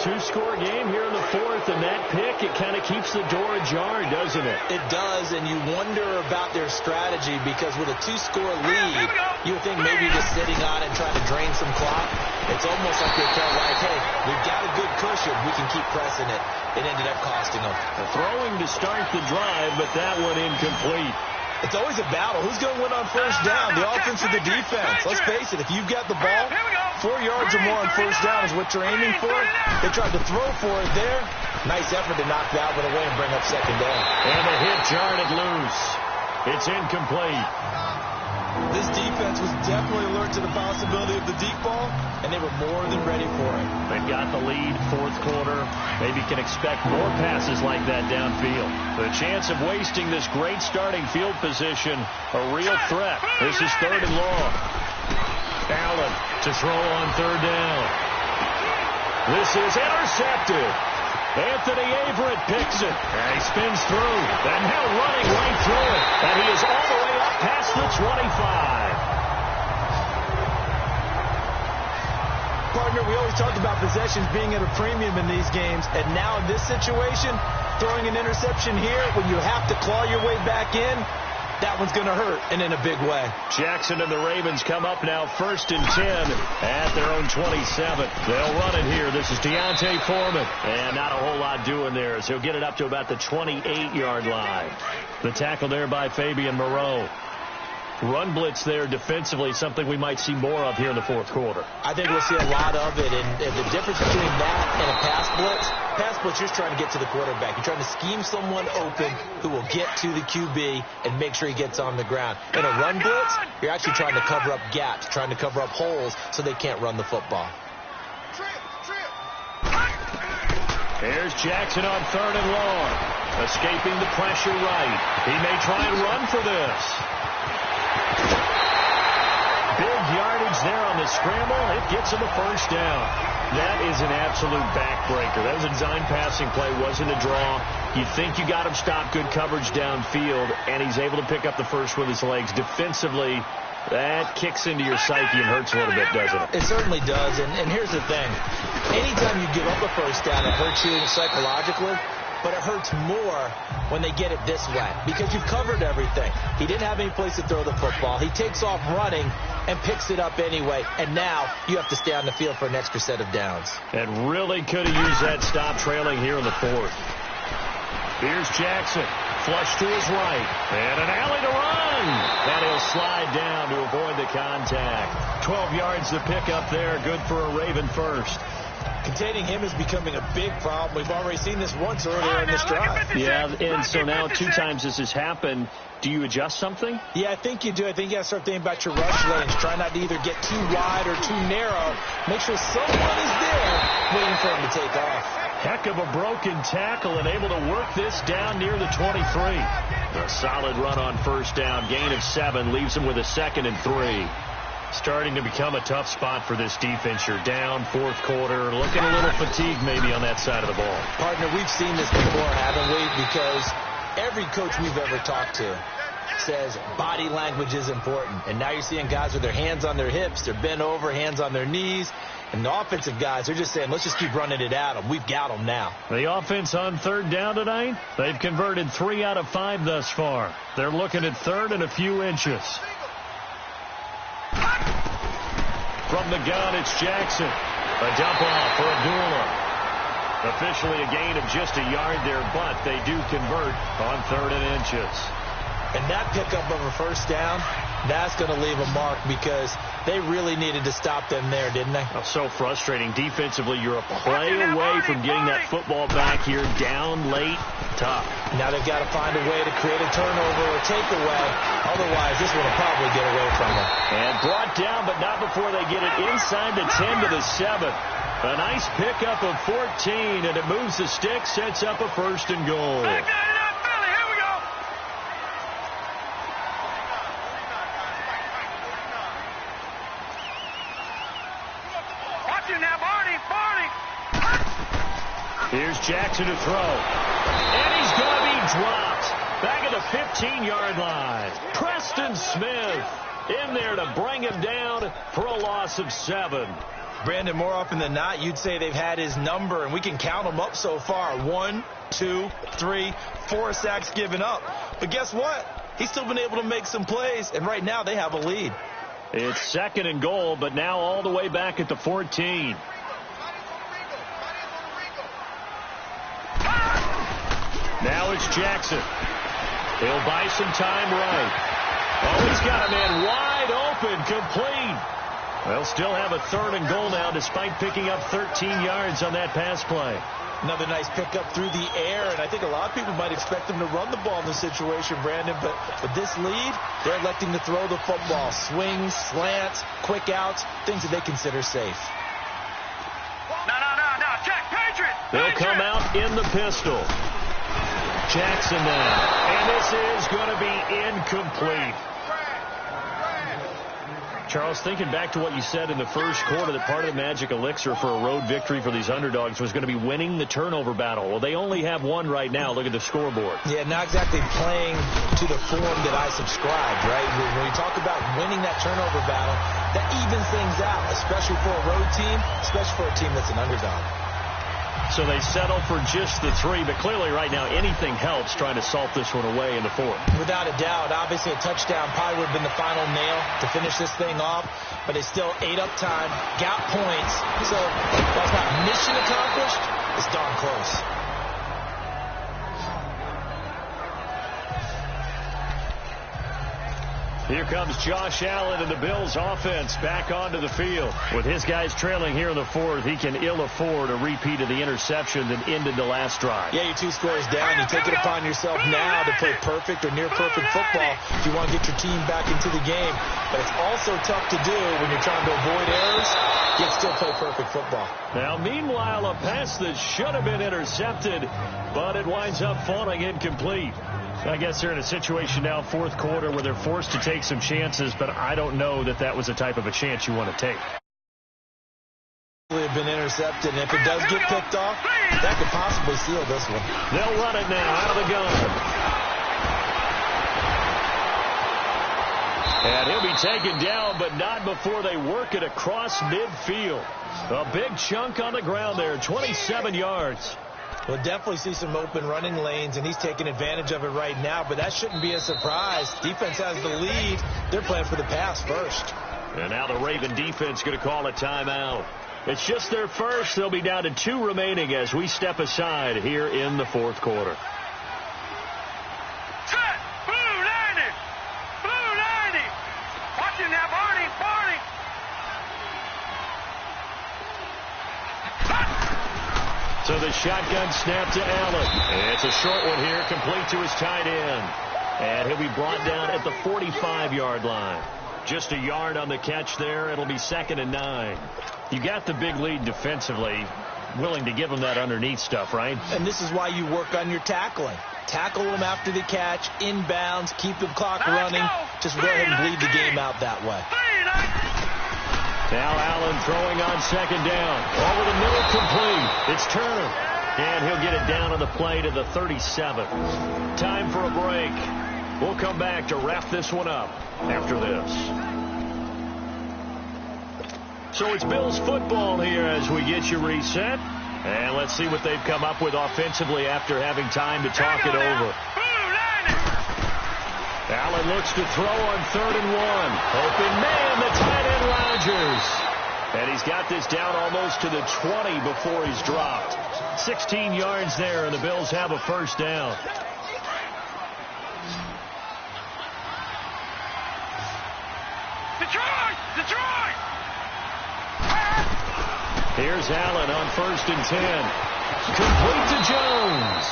2-score game here in the fourth, and that pick, it kind of keeps the door ajar, doesn't it? It does, and you wonder about their strategy because with a 2-score lead, you would think maybe just sitting on it and trying to drain some clock. It's almost like they felt like, hey, we've got a good cushion. We can keep pressing it. It ended up costing them. Throwing to start the drive, but that one incomplete. It's always a battle. Who's going to win on first down, the offense or the defense? Let's face it, if you've got the ball, 4 yards or more on first down is what you're aiming for. They tried to throw for it there. Nice effort to knock that one away and bring up second down. And the hit jarred it loose. It's incomplete. This defense was definitely alert to the possibility of the deep ball, and they were more than ready for it. They've got the lead, fourth quarter. Maybe can expect more passes like that downfield. The chance of wasting this great starting field position, a real threat. This is third and long. Allen to throw on third down. This is intercepted. Anthony Averett picks it. And he spins through. And now running right through it. And he is all the way up past the 25. Partner, we always talked about possessions being at a premium in these games. And now in this situation, throwing an interception here, when you have to claw your way back in, that one's going to hurt, and in a big way. Jackson and the Ravens come up now 1st and 10 at their own 27. They'll run it here. This is Deontay Foreman. And not a whole lot doing there, so he'll get it up to about the 28-yard line. The tackle there by Fabian Moreau. Run blitz there defensively, something we might see more of here in the fourth quarter. I think we'll see a lot of it, and the difference between that and a pass blitz, you're just trying to get to the quarterback. You're trying to scheme someone open who will get to the QB and make sure he gets on the ground. In a run blitz, you're actually trying to cover up gaps, trying to cover up holes so they can't run the football. There's Jackson on 3rd and long, escaping the pressure right. He may try and run for this. Big yardage there on the scramble. It gets him a first down. That is an absolute backbreaker. That was a design passing play, wasn't a draw. You think you got him stopped, good coverage downfield, and he's able to pick up the first with his legs. Defensively, that kicks into your psyche and hurts a little bit, doesn't it? It certainly does, and here's the thing. Anytime you give up a first down, it hurts you psychologically. But it hurts more when they get it this way because you've covered everything. He didn't have any place to throw the football. He takes off running and picks it up anyway. And now you have to stay on the field for an extra set of downs. And really could have used that stop trailing here in the fourth. Here's Jackson. Flush to his right. And an alley to run. And he'll slide down to avoid the contact. 12 yards to pick up there. Good for a Raven first. Containing him is becoming a big problem. We've already seen this once earlier in this drive. Yeah, and so now 2 times this has happened. Do you adjust something? Yeah, I think you do. I think you got to start thinking about your rush lanes. Try not to either get too wide or too narrow. Make sure someone is there waiting for him to take off. Heck of a broken tackle and able to work this down near the 23. A solid run on first down. Gain of 7 leaves him with a 2nd and 3. Starting to become a tough spot for this defense. You're down, fourth quarter, looking a little fatigued maybe on that side of the ball. Partner, we've seen this before, haven't we? Because every coach we've ever talked to says body language is important. And now you're seeing guys with their hands on their hips, they're bent over, hands on their knees. And the offensive guys, they're just saying, let's just keep running it at them. We've got them now. The offense on 3rd down tonight, they've converted 3 out of 5 thus far. They're looking at 3rd and a few inches. From the gun, it's Jackson. A dump off for Abdullah. Officially a gain of just a yard there, but they do convert on 3rd and inches. And that pickup of a first down, that's going to leave a mark because they really needed to stop them there, didn't they? Oh, so frustrating. Defensively, you're a play away from getting that football back here down late. Tough. Now they've got to find a way to create a turnover or takeaway. Otherwise, this one will probably get away from them. And brought down, but not before they get it inside the 10 to the 7. A nice pickup of 14, and it moves the stick, sets up a 1st and goal. Here's Jackson to throw. And he's going to be dropped. Back at the 15-yard line. Preston Smith in there to bring him down for a loss of 7. Brandon, more often than not, you'd say they've had his number, and we can count them up so far. 1, 2, 3, 4 sacks given up. But guess what? He's still been able to make some plays, and right now they have a lead. It's 2nd and goal, but now all the way back at the 14. Now it's Jackson. He'll buy some time right. Oh, he's got a man wide open, complete. They'll still have a 3rd and goal now despite picking up 13 yards on that pass play. Another nice pickup through the air, and I think a lot of people might expect them to run the ball in this situation, Brandon, but with this lead, they're electing to throw the football. Swings, slants, quick outs, things that they consider safe. No, Jack, Patriot! They'll come out in the pistol. Jackson now, and this is going to be incomplete. Charles, thinking back to what you said in the first quarter, that part of the magic elixir for a road victory for these underdogs was going to be winning the turnover battle. Well, they only have one right now. Look at the scoreboard. Yeah, not exactly playing to the form that I subscribed, right? When we talk about winning that turnover battle, that evens things out, especially for a road team, especially for a team that's an underdog. So they settle for just the 3, but clearly right now anything helps trying to salt this one away in the 4th. Without a doubt, obviously a touchdown probably would have been the final nail to finish this thing off, but they still ate up time, got points, so that's not mission accomplished. It's darn close. Here comes Josh Allen and the Bills offense back onto the field. With his guys trailing here in the 4th, he can ill afford a repeat of the interception that ended the last drive. Yeah, you're 2 scores down. You take it upon yourself now to play perfect or near perfect football if you want to get your team back into the game. But it's also tough to do when you're trying to avoid errors, yet still play perfect football. Now, meanwhile, a pass that should have been intercepted, but it winds up falling incomplete. I guess they're in a situation now, 4th quarter, where they're forced to take some chances, but I don't know that that was the type of a chance you want to take. Have been intercepted, and if it does get picked off, that could possibly seal this one. They'll run it now out of the gun. And he'll be taken down, but not before they work it across midfield. A big chunk on the ground there, 27 yards. We'll definitely see some open running lanes, and he's taking advantage of it right now, but that shouldn't be a surprise. Defense has the lead. They're playing for the pass first. And now the Raven defense going to call a timeout. It's just their first. They'll be down to 2 remaining as we step aside here in the 4th quarter. Set. Blue 90. Blue 90. Watching now, Barney. Barney. So the shotgun snap to Allen. It's a short one here, complete to his tight end. And he'll be brought down at the 45-yard line. Just a yard on the catch there. It'll be 2nd and 9. You got the big lead defensively. Willing to give them that underneath stuff, right? And this is why you work on your tackling. Tackle them after the catch, inbounds, keep the clock running. Just go ahead and bleed the game out that way. Now Allen throwing on 2nd down. Over the middle, complete. It's Turner. And he'll get it down on the play to the 37. Time for a break. We'll come back to wrap this one up after this. So it's Bills football here as we get you reset. And let's see what they've come up with offensively after having time to talk it over. Allen looks to throw on 3rd and 1. Open man, the tight end Rodgers. And he's got this down almost to the 20 before he's dropped. 16 yards there, and the Bills have a first down. Detroit! Detroit! Here's Allen on 1st and 10. Complete to Jones.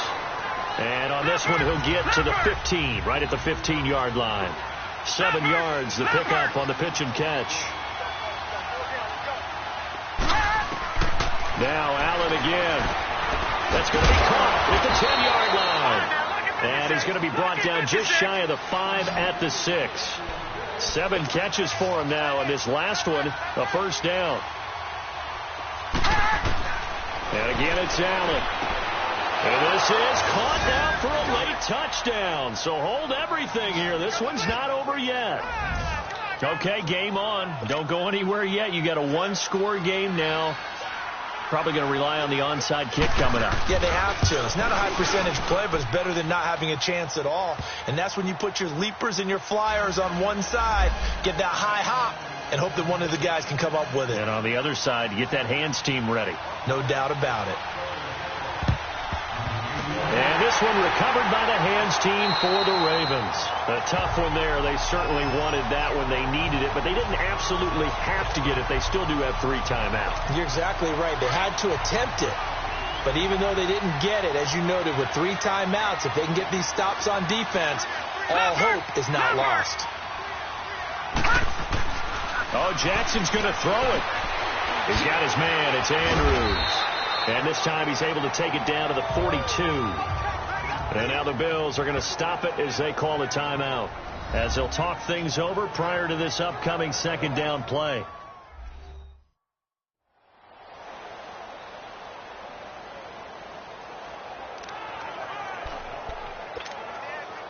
And on this one, he'll get to the 15, right at the 15-yard line. 7 yards, the pickup on the pitch and catch. Now Allen again. That's going to be caught at the 10-yard line. And he's going to be brought down just shy of the 5 at the 6. 7 catches for him now, and this last one, a first down. And again, it's Allen. And this is caught now for a late touchdown. So hold everything here. This one's not over yet. Okay, game on. Don't go anywhere yet. You got a 1-score game now. Probably going to rely on the onside kick coming up. Yeah, they have to. It's not a high percentage play, but it's better than not having a chance at all. And that's when you put your leapers and your flyers on one side, get that high hop, and hope that one of the guys can come up with it. And on the other side, get that hands team ready. No doubt about it. And this one recovered by the hands team for the Ravens. A tough one there. They certainly wanted that when they needed it, but they didn't absolutely have to get it. They still do have 3 timeouts. You're exactly right. They had to attempt it. But even though they didn't get it, as you noted, with 3 timeouts, if they can get these stops on defense, all hope is not lost. Oh, Jackson's going to throw it. He's got his man. It's Andrews. And this time he's able to take it down to the 42. And now the Bills are going to stop it as they call a timeout, as they'll talk things over prior to this upcoming 2nd down play.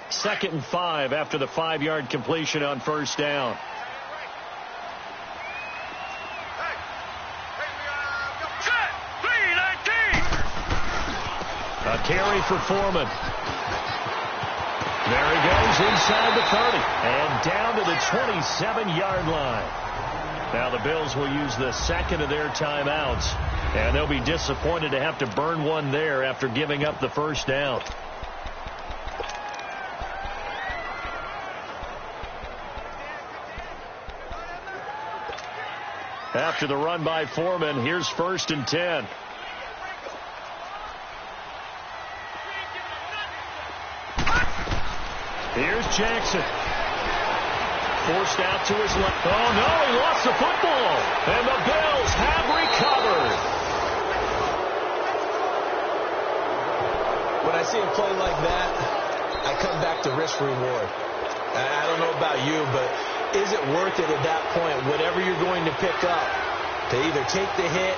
Second and 5 after the 5-yard completion on first down. carry for Foreman. There he goes inside the 30 and down to the 27-yard line. Now the Bills will use the second of their timeouts, and they'll be disappointed to have to burn one there after giving up the first down. After the run by Foreman, here's 1st and 10. Here's Jackson. Forced out to his left. Oh, no, he lost the football. And the Bills have recovered. When I see a play like that, I come back to risk-reward. I don't know about you, but is it worth it at that point, whatever you're going to pick up, to either take the hit,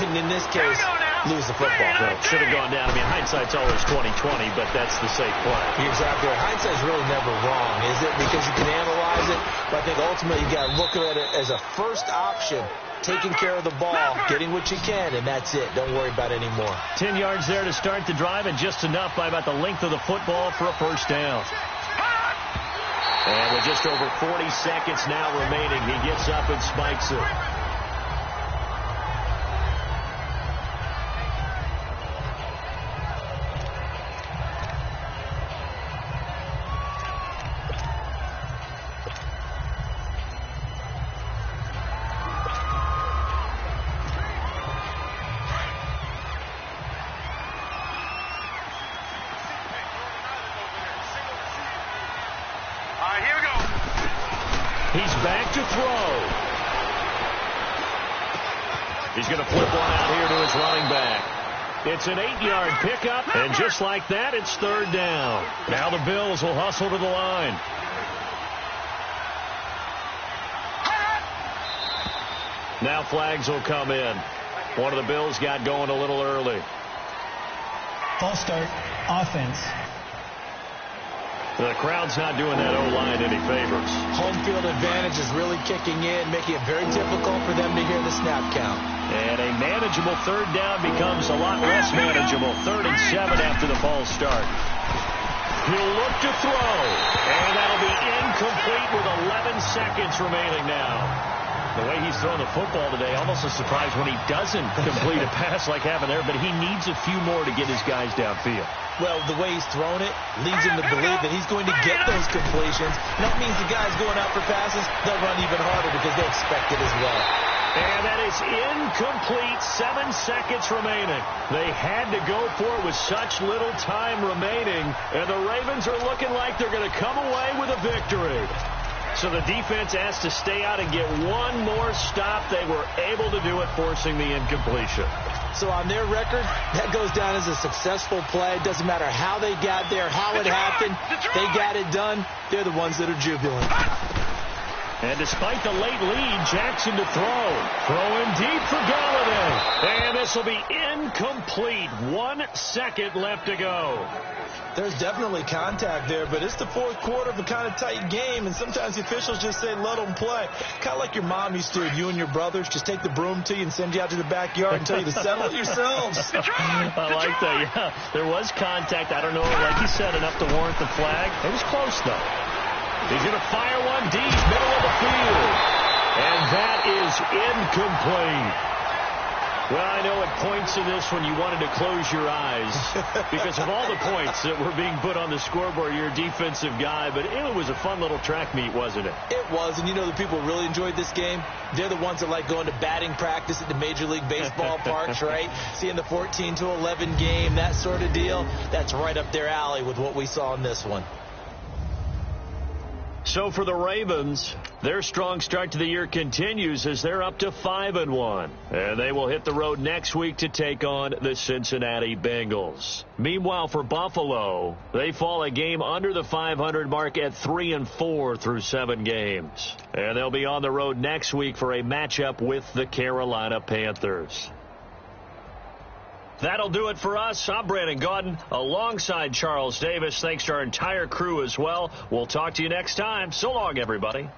and in this case, lose the football? Well, should have gone down. I mean, hindsight's always 20/20, but that's the safe play. You're exactly right. Hindsight's really never wrong, is it? Because you can analyze it, but I think ultimately you got to look at it as a first option, taking care of the ball, getting what you can, and that's it. Don't worry about it anymore. 10 yards there to start the drive, and just enough by about the length of the football for a first down. And with just over 40 seconds now remaining, he gets up and spikes it. He's back to throw. He's going to flip one out here to his running back. It's an 8-yard pickup, and just like that, it's 3rd down. Now the Bills will hustle to the line. Now flags will come in. One of the Bills got going a little early. False start, offense. The crowd's not doing that O-line any favors. Home field advantage is really kicking in, making it very difficult for them to hear the snap count. And a manageable 3rd down becomes a lot less manageable. 3rd and 7 after the false start. He'll look to throw. And that'll be incomplete with 11 seconds remaining now. The way he's throwing the football today, almost a surprise when he doesn't complete a pass like having there, but he needs a few more to get his guys downfield. Well, the way he's thrown it leads him to believe that he's going to get those completions. And that means the guys going out for passes, they'll run even harder because they expect it as well. And that is incomplete. 7 seconds remaining. They had to go for it with such little time remaining. And the Ravens are looking like they're going to come away with a victory. So the defense has to stay out and get one more stop. They were able to do it, forcing the incompletion. So on their record, that goes down as a successful play. It doesn't matter how they got there, how it happened. They got it done. They're the ones that are jubilant. And despite the late lead, Jackson to throw. Throwing deep for Galladay. And this will be incomplete. 1 second left to go. There's definitely contact there, but it's the 4th quarter of a kind of tight game, and sometimes the officials just say, let them play. Kind of like your mom used to, you and your brothers just take the broom to you and send you out to the backyard and tell you to settle it yourselves. I like that, yeah. There was contact. I don't know, like you said, enough to warrant the flag. It was close, though. He's going to fire one deep, middle of the field. And that is incomplete. Well, I know at points in this when you wanted to close your eyes because of all the points that were being put on the scoreboard. You're a defensive guy, but it was a fun little track meet, wasn't it? It was, and you know the people really enjoyed this game? They're the ones that like going to batting practice at the Major League Baseball parks, right? Seeing the 14-11 game, that sort of deal. That's right up their alley with what we saw in this one. So for the Ravens, their strong start to the year continues as they're up to 5-1. And they will hit the road next week to take on the Cincinnati Bengals. Meanwhile, for Buffalo, they fall a game under the 500 mark at 3-4 through 7 games. And they'll be on the road next week for a matchup with the Carolina Panthers. That'll do it for us. I'm Brandon Gaudin alongside Charles Davis. Thanks to our entire crew as well. We'll talk to you next time. So long, everybody.